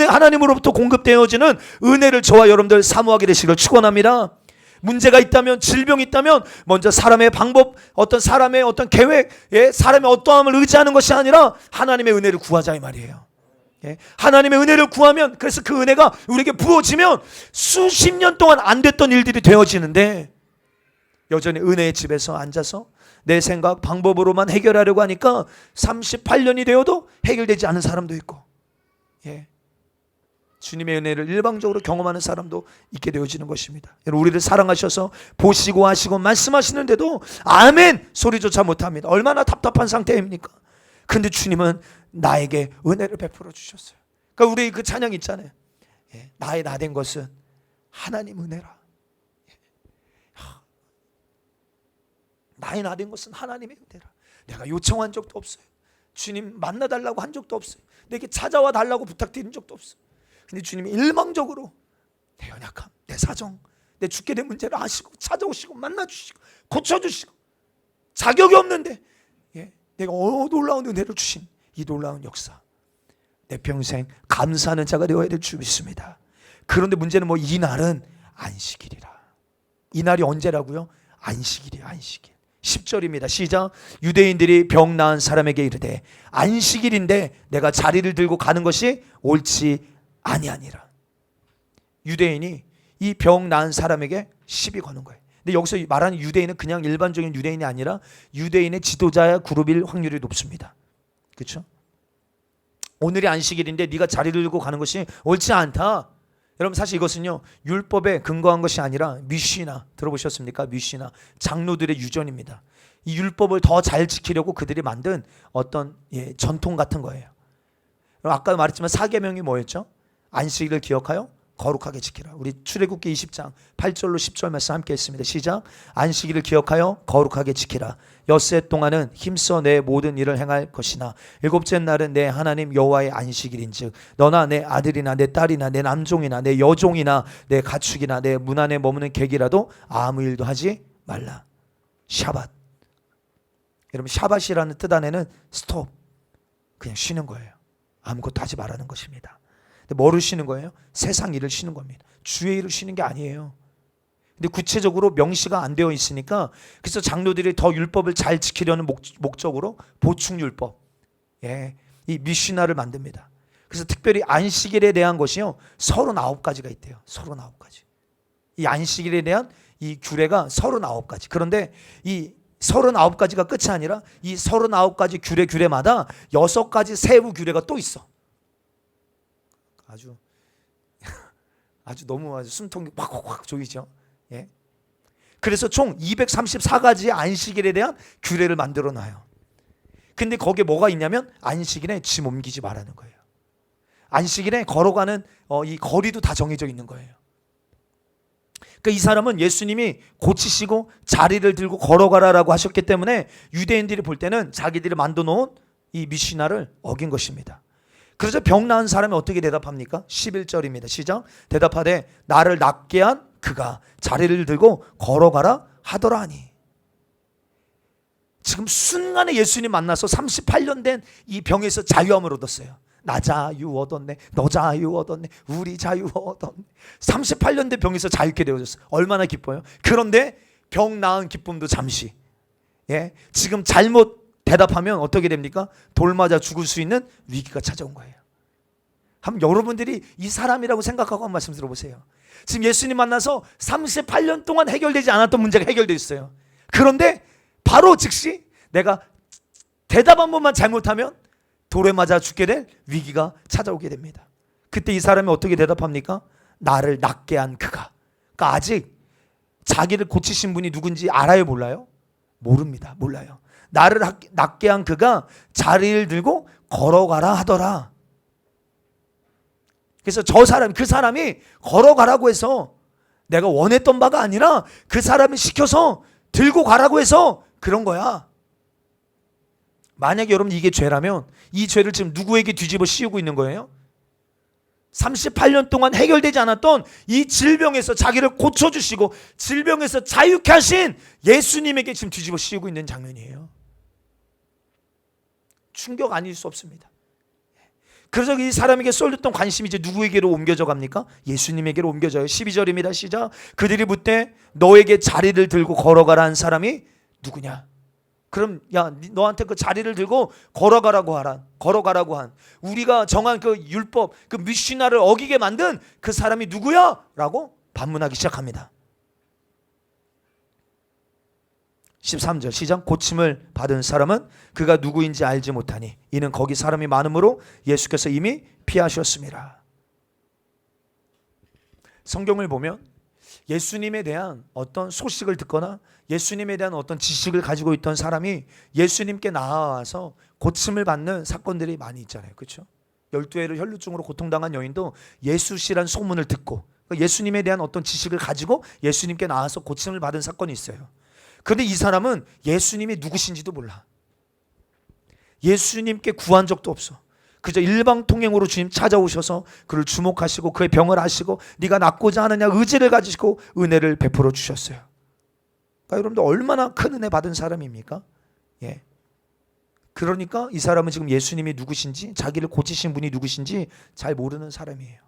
하나님으로부터 공급되어지는 은혜를 저와 여러분들 사모하게 되시기를 축원합니다. 문제가 있다면, 질병이 있다면 먼저 사람의 방법, 사람의 어떤 계획, 사람의 어떠함을 의지하는 것이 아니라 하나님의 은혜를 구하자 이 말이에요. 하나님의 은혜를 구하면, 그래서 그 은혜가 우리에게 부어지면 수십 년 동안 안 됐던 일들이 되어지는데 여전히 은혜의 집에서 앉아서 내 생각, 방법으로만 해결하려고 하니까 38년이 되어도 해결되지 않은 사람도 있고, 주님의 은혜를 일방적으로 경험하는 사람도 있게 되어지는 것입니다. 여러분 우리를 사랑하셔서 보시고 하시고 말씀하시는데도 아멘 소리조차 못합니다. 얼마나 답답한 상태입니까? 그런데 주님은 나에게 은혜를 베풀어 주셨어요. 그러니까 우리 그 찬양 있잖아요. 나의 나된 것은 하나님 은혜라. 나의 나된 것은 하나님의 은혜라. 내가 요청한 적도 없어요. 주님 만나달라고 한 적도 없어요. 내게 찾아와 달라고 부탁드린 적도 없어요. 근데 주님이 일방적으로 내 연약함, 내 사정, 내 죽게 된 문제를 아시고 찾아오시고 만나주시고 고쳐주시고 자격이 없는데 내가 놀라운 은혜를 주신 이 놀라운 역사. 내 평생 감사하는 자가 되어야 될 줄 믿습니다. 그런데 문제는 이 날은 안식일이라. 이 날이 언제라고요? 안식일이에요. 안식일. 10절입니다. 시작. 유대인들이 병 나은 사람에게 이르되 안식일인데 내가 자리를 들고 가는 것이 옳지 아니하니라. 유대인이 이 병 나은 사람에게 시비 거는 거예요. 근데 여기서 말하는 유대인은 그냥 일반적인 유대인이 아니라 유대인의 지도자의 그룹일 확률이 높습니다. 그렇죠? 오늘이 안식일인데 네가 자리를 들고 가는 것이 옳지 않다. 여러분 사실 이것은요 율법에 근거한 것이 아니라 미시나 들어보셨습니까? 미시나 장로들의 유전입니다. 이 율법을 더 잘 지키려고 그들이 만든 어떤 전통 같은 거예요. 아까 말했지만 4계명이 뭐였죠? 안식일을 기억하여 거룩하게 지키라. 우리 출애굽기 20장 8절로 10절 말씀 함께 했습니다. 시작. 안식일을 기억하여 거룩하게 지키라. 엿새 동안은 힘써 내 모든 일을 행할 것이나 일곱째 날은 내 하나님 여호와의 안식일인즉 너나 내 아들이나 내 딸이나 내 남종이나 내 여종이나 내 가축이나 내 문 안에 머무는 객이라도 아무 일도 하지 말라. 샤밧. 여러분 샤밧이라는 뜻 안에는 스톱, 그냥 쉬는 거예요. 아무것도 하지 말라는 것입니다. 근데 뭐를 쉬는 거예요? 세상 일을 쉬는 겁니다. 주의 일을 쉬는 게 아니에요. 근데 구체적으로 명시가 안 되어 있으니까 그래서 장로들이 더 율법을 잘 지키려는 목적으로 보충율법, 이 미시나를 만듭니다. 그래서 특별히 안식일에 대한 것이요 39가지가 있대요. 39가지. 이 안식일에 대한 이 규례가 39가지. 그런데 이 39가지가 끝이 아니라 이 39가지 규례마다 6가지 세부 규례가 또 있어. 아주 너무 숨통이 확 조이죠. 예. 그래서 총 234가지의 안식일에 대한 규례를 만들어 놔요. 근데 거기에 뭐가 있냐면 안식일에 짐 옮기지 말라는 거예요. 안식일에 걸어가는 이 거리도 다 정해져 있는 거예요. 그러니까 이 사람은 예수님이 고치시고 자리를 들고 걸어가라라고 하셨기 때문에 유대인들이 볼 때는 자기들이 만들어 놓은 이 미시나를 어긴 것입니다. 그래서 병 나은 사람이 어떻게 대답합니까? 11절입니다. 시작. 대답하되 나를 낫게 한 그가 자리를 들고 걸어가라 하더라 하니. 지금 순간에 예수님 만나서 38년 된 이 병에서 자유함을 얻었어요. 나 자유 얻었네, 너 자유 얻었네, 우리 자유 얻었네. 38년 된 병에서 자유케 되어졌어요. 얼마나 기뻐요. 그런데 병 나은 기쁨도 잠시. 지금 잘못 대답하면 어떻게 됩니까? 돌 맞아 죽을 수 있는 위기가 찾아온 거예요. 한번 여러분들이 이 사람이라고 생각하고 한 말씀 들어보세요. 지금 예수님 만나서 38년 동안 해결되지 않았던 문제가 해결되어 있어요. 그런데 바로 즉시 내가 대답 한 번만 잘못하면 돌에 맞아 죽게 될 위기가 찾아오게 됩니다. 그때 이 사람이 어떻게 대답합니까? 나를 낫게 한 그가. 그러니까 아직 자기를 고치신 분이 누군지 알아요, 몰라요? 모릅니다. 몰라요. 나를 낫게 한 그가 자리를 들고 걸어가라 하더라. 그래서 그 사람이 걸어가라고 해서 내가 원했던 바가 아니라 그 사람이 시켜서 들고 가라고 해서 그런 거야. 만약에 여러분 이게 죄라면 이 죄를 지금 누구에게 뒤집어 씌우고 있는 거예요? 38년 동안 해결되지 않았던 이 질병에서 자기를 고쳐주시고 질병에서 자유케 하신 예수님에게 지금 뒤집어 씌우고 있는 장면이에요. 충격 아닐 수 없습니다. 그래서 이 사람에게 쏠렸던 관심이 이제 누구에게로 옮겨져 갑니까? 예수님에게로 옮겨져요. 12절입니다. 시작. 그들이 묻되 너에게 자리를 들고 걸어가라 한 사람이 누구냐? 그럼 야 너한테 그 자리를 들고 걸어가라고 한 우리가 정한 그 율법 그 미시나를 어기게 만든 그 사람이 누구야? 라고 반문하기 시작합니다. 13절 시작. 고침을 받은 사람은 그가 누구인지 알지 못하니 이는 거기 사람이 많으므로 예수께서 이미 피하셨습니다. 성경을 보면 예수님에 대한 어떤 소식을 듣거나 예수님에 대한 어떤 지식을 가지고 있던 사람이 예수님께 나와서 고침을 받는 사건들이 많이 있잖아요. 그렇죠? 12회를 혈루증으로 고통당한 여인도 예수시란 소문을 듣고 예수님에 대한 어떤 지식을 가지고 예수님께 나와서 고침을 받은 사건이 있어요. 그런데 이 사람은 예수님이 누구신지도 몰라. 예수님께 구한 적도 없어. 그저 일방통행으로 주님 찾아오셔서 그를 주목하시고 그의 병을 아시고 네가 낫고자 하느냐 의지를 가지시고 은혜를 베풀어 주셨어요. 그러니까 여러분들 얼마나 큰 은혜 받은 사람입니까? 그러니까 이 사람은 지금 예수님이 누구신지, 자기를 고치신 분이 누구신지 잘 모르는 사람이에요.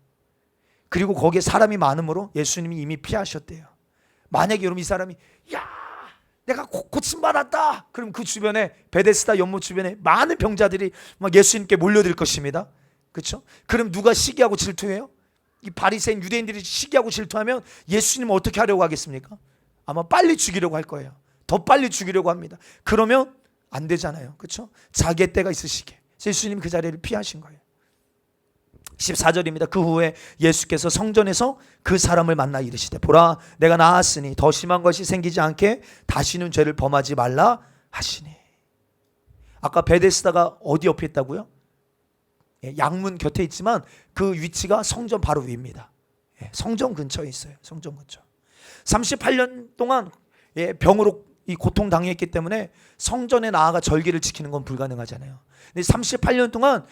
그리고 거기에 사람이 많으므로 예수님이 이미 피하셨대요. 만약에 여러분 이 사람이 야 내가 고침받았다, 그럼 그 주변에, 베데스다 연못 주변에 많은 병자들이 막 예수님께 몰려들 것입니다. 그렇죠? 그럼 누가 시기하고 질투해요? 이 바리새인 유대인들이 시기하고 질투하면 예수님은 어떻게 하려고 하겠습니까? 아마 빨리 죽이려고 할 거예요. 더 빨리 죽이려고 합니다. 그러면 안 되잖아요. 그렇죠? 자기의 때가 있으시게 예수님 그 자리를 피하신 거예요. 14절입니다. 그 후에 예수께서 성전에서 그 사람을 만나 이르시되 보라 내가 나았으니 더 심한 것이 생기지 않게 다시는 죄를 범하지 말라 하시니. 아까 베데스다가 어디 옆에 있다고요? 양문 곁에 있지만 그 위치가 성전 바로 위입니다. 성전 근처에 있어요. 성전 근처. 38년 동안 병으로 이 고통당했기 때문에 성전에 나아가 절기를 지키는 건 불가능하잖아요. 근데 38년 동안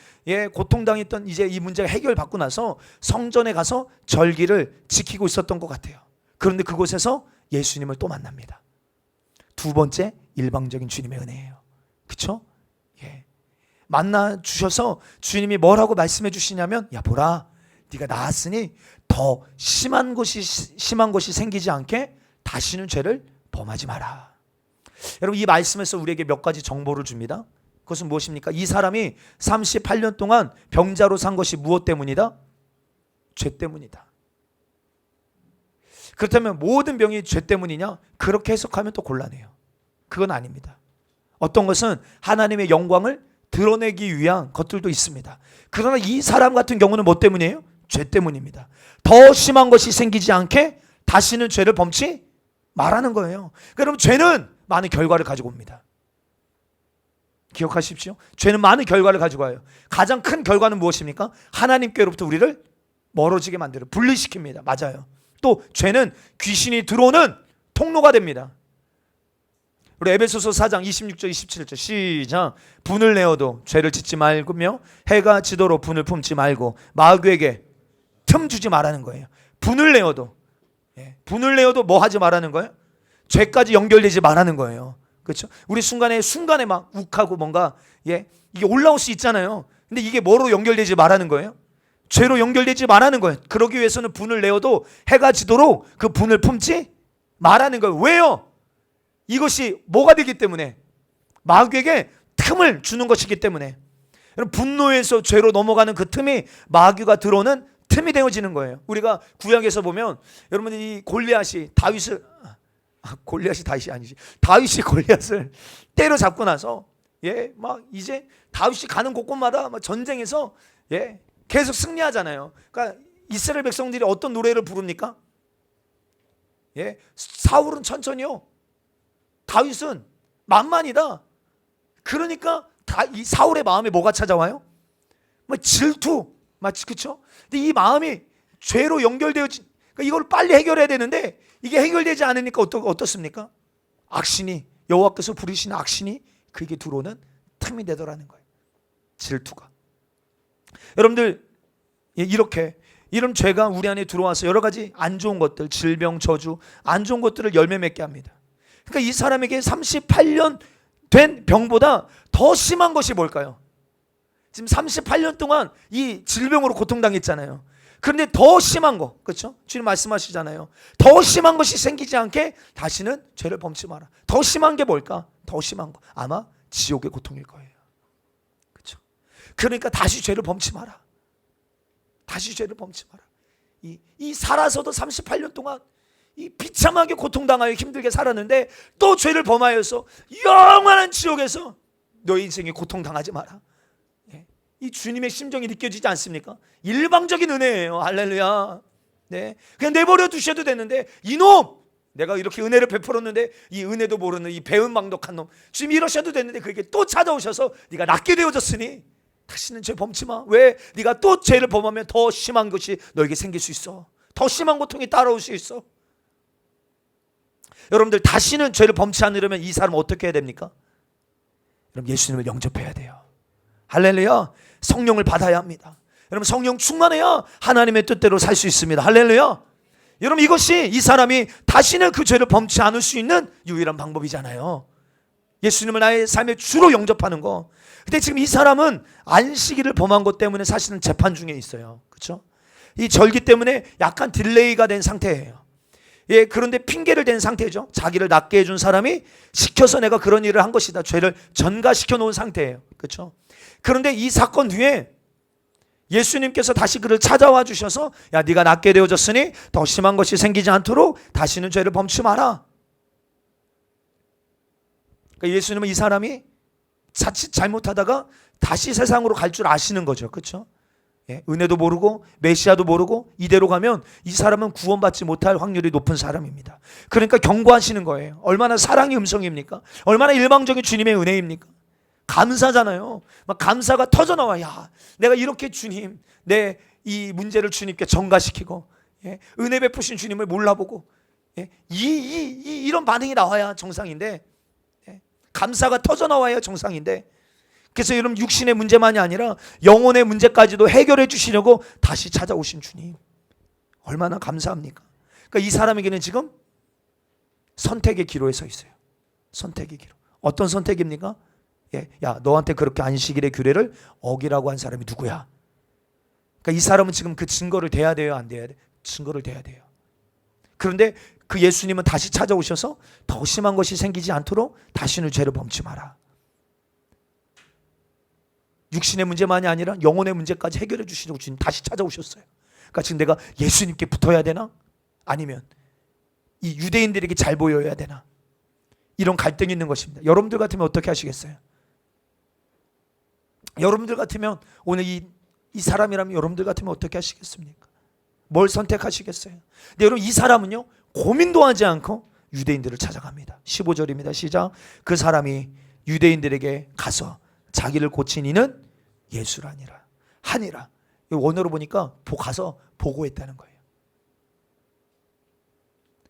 고통당했던 이제 이 문제가 해결받고 나서 성전에 가서 절기를 지키고 있었던 것 같아요. 그런데 그곳에서 예수님을 또 만납니다. 두 번째 일방적인 주님의 은혜예요. 그렇죠? 만나 주셔서 주님이 뭐라고 말씀해 주시냐면 야 보라 네가 나았으니 더 심한 것이 생기지 않게 다시는 죄를 범하지 마라. 여러분 이 말씀에서 우리에게 몇 가지 정보를 줍니다. 그것은 무엇입니까? 이 사람이 38년 동안 병자로 산 것이 무엇 때문이다? 죄 때문이다. 그렇다면 모든 병이 죄 때문이냐? 그렇게 해석하면 또 곤란해요. 그건 아닙니다. 어떤 것은 하나님의 영광을 드러내기 위한 것들도 있습니다. 그러나 이 사람 같은 경우는 뭐 때문이에요? 죄 때문입니다. 더 심한 것이 생기지 않게 다시는 죄를 범치 말하는 거예요. 그럼 죄는 많은 결과를 가지고 옵니다. 기억하십시오. 죄는 많은 결과를 가지고 와요. 가장 큰 결과는 무엇입니까? 하나님께로부터 우리를 멀어지게 만들어요. 분리시킵니다. 맞아요. 또 죄는 귀신이 들어오는 통로가 됩니다. 우리 에베소서 4장 26절 27절 시작. 분을 내어도 죄를 짓지 말고며 해가 지도록 분을 품지 말고 마귀에게 틈 주지 말라는 거예요. 분을 내어도 뭐 하지 말라는 거예요? 죄까지 연결되지 말라는 거예요. 그렇죠? 우리 순간에 막 욱하고 뭔가 이게 올라올 수 있잖아요. 근데 이게 뭐로 연결되지 말라는 거예요? 죄로 연결되지 말라는 거예요. 그러기 위해서는 분을 내어도 해가 지도록 그 분을 품지 말라는 거예요. 왜요? 이것이 뭐가 되기 때문에 마귀에게 틈을 주는 것이기 때문에. 여러분 분노에서 죄로 넘어가는 그 틈이 마귀가 들어오는 틈이 되어지는 거예요. 우리가 구약에서 보면 여러분 이 골리앗이 다윗이 아니지. 다윗이 골리앗을 때려잡고 나서 막 이제 다윗이 가는 곳곳마다 막 전쟁에서 계속 승리하잖아요. 그러니까 이스라엘 백성들이 어떤 노래를 부릅니까? 사울은 천천히요. 다윗은 만만이다. 그러니까 이 사울의 마음에 뭐가 찾아와요? 질투. 맞지, 그렇죠? 근데 이 마음이 죄로 연결되어진, 그러니까 이걸 빨리 해결해야 되는데 이게 해결되지 않으니까 어떻습니까? 악신이, 여호와께서 부르시는 악신이 그에게 들어오는 틈이 되더라는 거예요. 질투가. 여러분들 이렇게 이런 죄가 우리 안에 들어와서 여러 가지 안 좋은 것들, 질병, 저주, 안 좋은 것들을 열매 맺게 합니다. 그러니까 이 사람에게 38년 된 병보다 더 심한 것이 뭘까요? 지금 38년 동안 이 질병으로 고통당했잖아요. 그런데 더 심한 거, 그렇죠? 주님 말씀하시잖아요. 더 심한 것이 생기지 않게 다시는 죄를 범치 마라. 더 심한 게 뭘까? 더 심한 거 아마 지옥의 고통일 거예요. 그렇죠? 그러니까 다시 죄를 범치 마라. 다시 죄를 범치 마라. 이 살아서도 38년 동안 이 비참하게 고통당하여 힘들게 살았는데 또 죄를 범하여서 영원한 지옥에서 너의 인생에 고통당하지 마라. 이 주님의 심정이 느껴지지 않습니까? 일방적인 은혜예요. 할렐루야. 그냥 내버려 두셔도 되는데 이놈! 내가 이렇게 은혜를 베풀었는데 이 은혜도 모르는 이 배은망덕한 놈, 주님 이러셔도 됐는데 그에게 또 찾아오셔서 네가 낫게 되어졌으니 다시는 죄 범치 마. 왜? 네가 또 죄를 범하면 더 심한 것이 너에게 생길 수 있어. 더 심한 고통이 따라올 수 있어. 여러분들 다시는 죄를 범치 않으려면 이 사람은 어떻게 해야 됩니까? 여러분 예수님을 영접해야 돼요. 할렐루야. 성령을 받아야 합니다. 여러분 성령 충만해야 하나님의 뜻대로 살 수 있습니다. 할렐루야. 여러분 이것이 이 사람이 다시는 그 죄를 범치 않을 수 있는 유일한 방법이잖아요. 예수님을 나의 삶의 주로 영접하는 거. 근데 지금 이 사람은 안식일을 범한 것 때문에 사실은 재판 중에 있어요. 그렇죠? 이 절기 때문에 약간 딜레이가 된 상태예요. 예, 그런데 핑계를 댄 상태죠. 자기를 낫게 해준 사람이 시켜서 내가 그런 일을 한 것이다. 죄를 전가시켜 놓은 상태예요. 그렇죠? 그런데 이 사건 뒤에 예수님께서 다시 그를 찾아와 주셔서 야, 네가 낫게 되어졌으니 더 심한 것이 생기지 않도록 다시는 죄를 범치 마라. 그러니까 예수님은 이 사람이 자칫 잘못하다가 다시 세상으로 갈 줄 아시는 거죠. 그렇죠? 예, 은혜도 모르고 메시아도 모르고 이대로 가면 이 사람은 구원받지 못할 확률이 높은 사람입니다. 그러니까 경고하시는 거예요. 얼마나 사랑의 음성입니까? 얼마나 일방적인 주님의 은혜입니까? 감사잖아요. 막 감사가 터져나와. 야, 내가 이렇게 주님, 내 이 문제를 주님께 전가시키고, 예, 은혜 베푸신 주님을 몰라보고, 예, 이런 반응이 나와야 정상인데, 예, 감사가 터져나와야 정상인데, 그래서 여러분 육신의 문제만이 아니라 영혼의 문제까지도 해결해 주시려고 다시 찾아오신 주님, 얼마나 감사합니까? 그러니까 이 사람에게는 지금 선택의 기로에 서 있어요. 선택의 기로. 어떤 선택입니까? 예, 야, 너한테 그렇게 안식일의 규례를 어기라고 한 사람이 누구야? 그러니까 이 사람은 지금 그 증거를 대야 돼요, 안 돼야 돼? 증거를 대야 돼요. 그런데 그 예수님은 다시 찾아오셔서 더 심한 것이 생기지 않도록 다시는 죄를 범치 마라. 육신의 문제만이 아니라 영혼의 문제까지 해결해 주시려고 주님 다시 찾아오셨어요. 그러니까 지금 내가 예수님께 붙어야 되나? 아니면 이 유대인들에게 잘 보여야 되나? 이런 갈등이 있는 것입니다. 여러분들 같으면 어떻게 하시겠어요? 여러분들 같으면 오늘 이 사람이라면 여러분들 같으면 어떻게 하시겠습니까? 뭘 선택하시겠어요? 근데 여러분 이 사람은요, 고민도 하지 않고 유대인들을 찾아갑니다. 15절입니다. 시작. 그 사람이 유대인들에게 가서 자기를 고친 이는 예수라니라 하니라. 원어로 보니까 가서 보고했다는 거예요.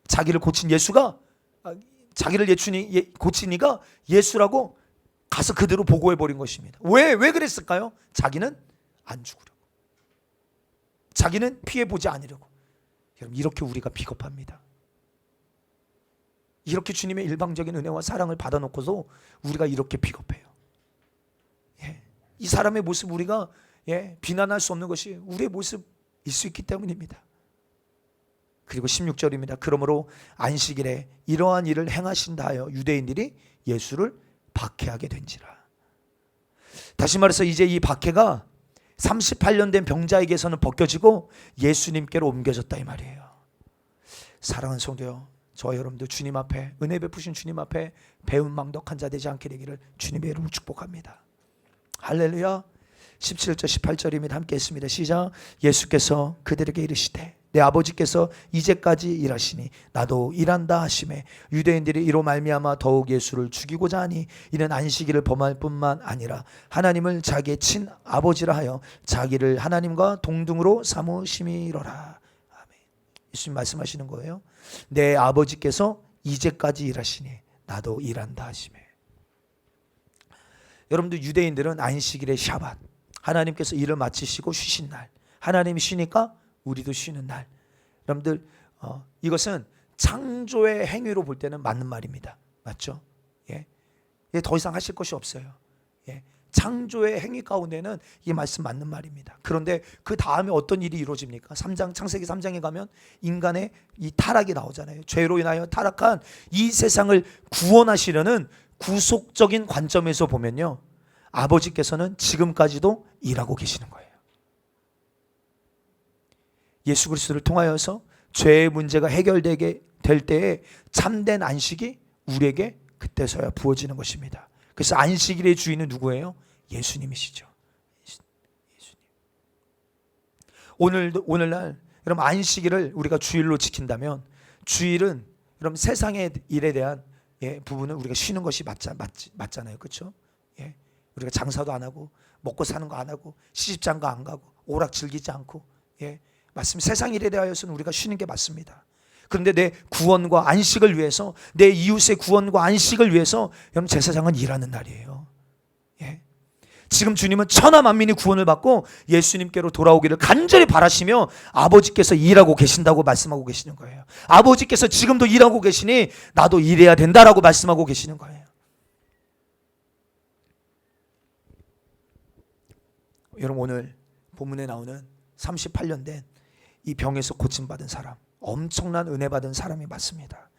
자기를 고친 예수가, 자기를 고친 이가 예수라고 가서 그대로 보고해버린 것입니다. 왜 그랬을까요? 자기는 안 죽으려고, 자기는 피해보지 않으려고. 여러분 이렇게 우리가 비겁합니다. 이렇게 주님의 일방적인 은혜와 사랑을 받아놓고서 우리가 이렇게 비겁해요. 예, 이 사람의 모습 우리가 비난할 수 없는 것이 우리의 모습일 수 있기 때문입니다. 그리고 16절입니다. 그러므로 안식일에 이러한 일을 행하신다 하여 유대인들이 예수를 박해하게 된지라. 다시 말해서 이제 이 박해가 38년 된 병자에게서는 벗겨지고 예수님께로 옮겨졌다 이 말이에요. 사랑하는 성도요, 저와 여러분들 주님 앞에, 은혜 베푸신 주님 앞에 배은망덕한 자 되지 않게 되기를 주님의 이름으로 축복합니다. 할렐루야. 17절 18절입니다. 함께 했습니다. 시작. 예수께서 그들에게 이르시되 내 아버지께서 이제까지 일하시니 나도 일한다 하시매 유대인들이 이로 말미암아 더욱 예수를 죽이고자 하니 이는 안식일을 범할 뿐만 아니라 하나님을 자기의 친 아버지라 하여 자기를 하나님과 동등으로 삼으심이로라. 아멘. 예수님 말씀하시는 거예요. 내 아버지께서 이제까지 일하시니 나도 일한다 하시매. 여러분들 유대인들은 안식일의 샤밧, 하나님께서 일을 마치시고 쉬신 날, 하나님이 쉬니까 우리도 쉬는 날. 여러분들 이것은 창조의 행위로 볼 때는 맞는 말입니다. 맞죠? 예, 더 이상 하실 것이 없어요. 예, 창조의 행위 가운데는 이 말씀 맞는 말입니다. 그런데 그 다음에 어떤 일이 이루어집니까? 창세기 3장에 가면 인간의 이 타락이 나오잖아요. 죄로 인하여 타락한 이 세상을 구원하시려는 구속적인 관점에서 보면요, 아버지께서는 지금까지도 일하고 계시는 거예요. 예수 그리스도를 통하여서 죄의 문제가 해결되게 될 때에 참된 안식이 우리에게 그때서야 부어지는 것입니다. 그래서 안식일의 주인은 누구예요? 예수님이시죠. 예수님. 오늘날 여러분 안식일을 우리가 주일로 지킨다면, 주일은 여러분 세상의 일에 대한 부분은 우리가 쉬는 것이 맞잖아요. 그렇죠? 예. 우리가 장사도 안 하고 먹고 사는 거 안 하고 시집장가 안 가고 오락 즐기지 않고, 예, 맞습니다. 세상 일에 대하여서는 우리가 쉬는 게 맞습니다. 그런데 내 구원과 안식을 위해서, 내 이웃의 구원과 안식을 위해서 여러분 제사장은 일하는 날이에요. 예. 지금 주님은 천하 만민이 구원을 받고 예수님께로 돌아오기를 간절히 바라시며 아버지께서 일하고 계신다고 말씀하고 계시는 거예요. 아버지께서 지금도 일하고 계시니 나도 일해야 된다라고 말씀하고 계시는 거예요. 여러분, 오늘 본문에 나오는 38년 된 이 병에서 고침받은 사람, 엄청난 은혜 받은 사람이 맞습니다.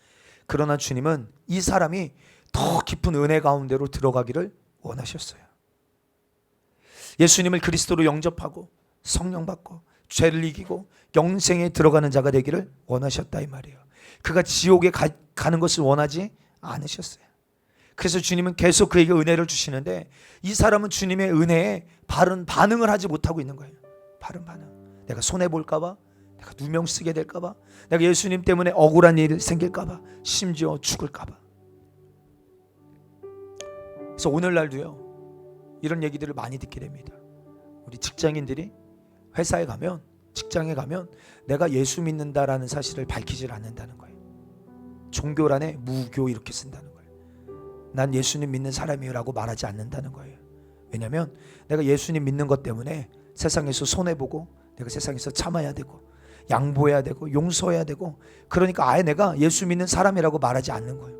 그러나 주님은 이 사람이 더 깊은 은혜 가운데로 들어가기를 원하셨어요. 예수님을 그리스도로 영접하고 성령 받고 죄를 이기고 영생에 들어가는 자가 되기를 원하셨다 이 말이에요. 그가 지옥에 가는 것을 원하지 않으셨어요. 그래서 주님은 계속 그에게 은혜를 주시는데 이 사람은 주님의 은혜에 바른 반응을 하지 못하고 있는 거예요. 바른 반응. 내가 손해볼까 봐, 내가 누명 쓰게 될까 봐, 내가 예수님 때문에 억울한 일이 생길까 봐, 심지어 죽을까 봐. 그래서 오늘날도요, 이런 얘기들을 많이 듣게 됩니다. 우리 직장인들이 회사에 가면, 직장에 가면 내가 예수 믿는다라는 사실을 밝히질 않는다는 거예요. 종교란에 무교 이렇게 쓴다는 거예요. 난 예수님 믿는 사람이에요 라고 말하지 않는다는 거예요. 왜냐하면 내가 예수님 믿는 것 때문에 세상에서 손해보고, 내가 세상에서 참아야 되고, 양보해야 되고, 용서해야 되고, 그러니까 아예 내가 예수 믿는 사람이라고 말하지 않는 거예요.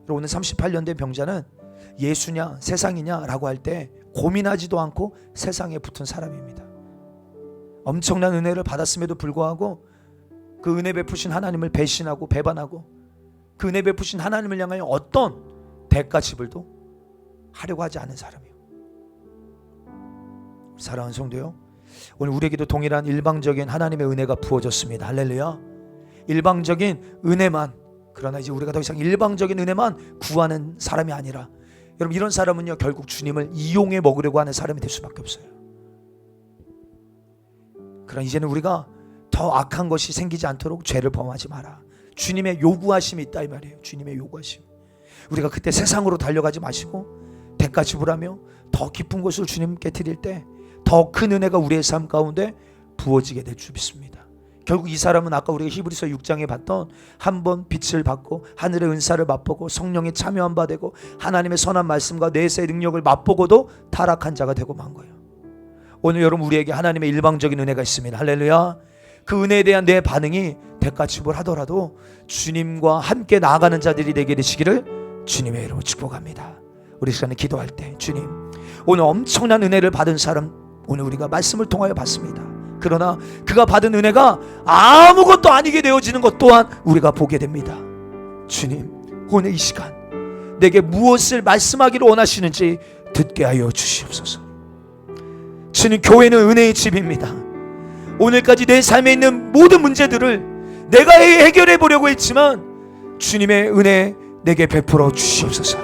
오늘 38년 된 병자는 예수냐 세상이냐 라고 할 때 고민하지도 않고 세상에 붙은 사람입니다. 엄청난 은혜를 받았음에도 불구하고 그 은혜 베푸신 하나님을 배신하고 배반하고 그 은혜 베푸신 하나님을 향하여 어떤 대가 지불도 하려고 하지 않은 사람이에요. 사랑하는 성도요, 오늘 우리에게도 동일한 일방적인 하나님의 은혜가 부어졌습니다. 할렐루야. 일방적인 은혜만, 그러나 이제 우리가 더 이상 일방적인 은혜만 구하는 사람이 아니라, 여러분 이런 사람은요 결국 주님을 이용해 먹으려고 하는 사람이 될 수밖에 없어요. 그러나 이제는 우리가 더 악한 것이 생기지 않도록 죄를 범하지 마라. 주님의 요구하심이 있다 이 말이에요. 주님의 요구하심. 우리가 그때 세상으로 달려가지 마시고 대가 지불하며 더 깊은 것을 주님께 드릴 때 더 큰 은혜가 우리의 삶 가운데 부어지게 될 줄 믿습니다. 결국 이 사람은 아까 우리가 히브리서 6장에 봤던 한번 빛을 받고 하늘의 은사를 맛보고 성령에 참여한 바 되고 하나님의 선한 말씀과 내세의 능력을 맛보고도 타락한 자가 되고 만 거예요. 오늘 여러분 우리에게 하나님의 일방적인 은혜가 있습니다. 할렐루야. 그 은혜에 대한 내 반응이 대가 지불하더라도 주님과 함께 나아가는 자들이 되게 되시기를 주님의 이름으로 축복합니다. 우리 시간에 기도할 때 주님, 오늘 엄청난 은혜를 받은 사람 오늘 우리가 말씀을 통하여 봤습니다. 그러나 그가 받은 은혜가 아무것도 아니게 되어지는 것 또한 우리가 보게 됩니다. 주님, 오늘 이 시간 내게 무엇을 말씀하기를 원하시는지 듣게 하여 주시옵소서. 주님, 교회는 은혜의 집입니다. 오늘까지 내 삶에 있는 모든 문제들을 내가 해결해 보려고 했지만 주님의 은혜 내게 베풀어 주시옵소서.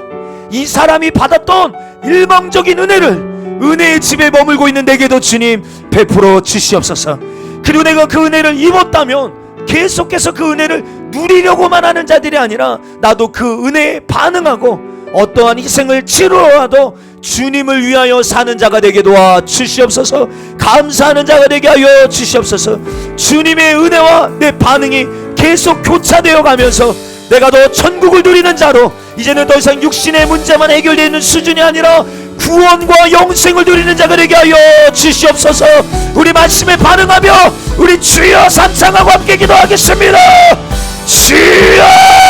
이 사람이 받았던 일방적인 은혜를 은혜의 집에 머물고 있는 내게도 주님 베풀어 주시옵소서. 그리고 내가 그 은혜를 입었다면 계속해서 그 은혜를 누리려고만 하는 자들이 아니라 나도 그 은혜에 반응하고 어떠한 희생을 치루어라도 주님을 위하여 사는 자가 되게 도와 주시옵소서. 감사하는 자가 되게 하여 주시옵소서. 주님의 은혜와 내 반응이 계속 교차되어 가면서 내가 더 천국을 누리는 자로, 이제는 더 이상 육신의 문제만 해결되어 있는 수준이 아니라 구원과 영생을 누리는 자가 되게 하여 주시옵소서. 우리 말씀에 반응하며 우리 주여 삼창하고 함께 기도하겠습니다. 주여!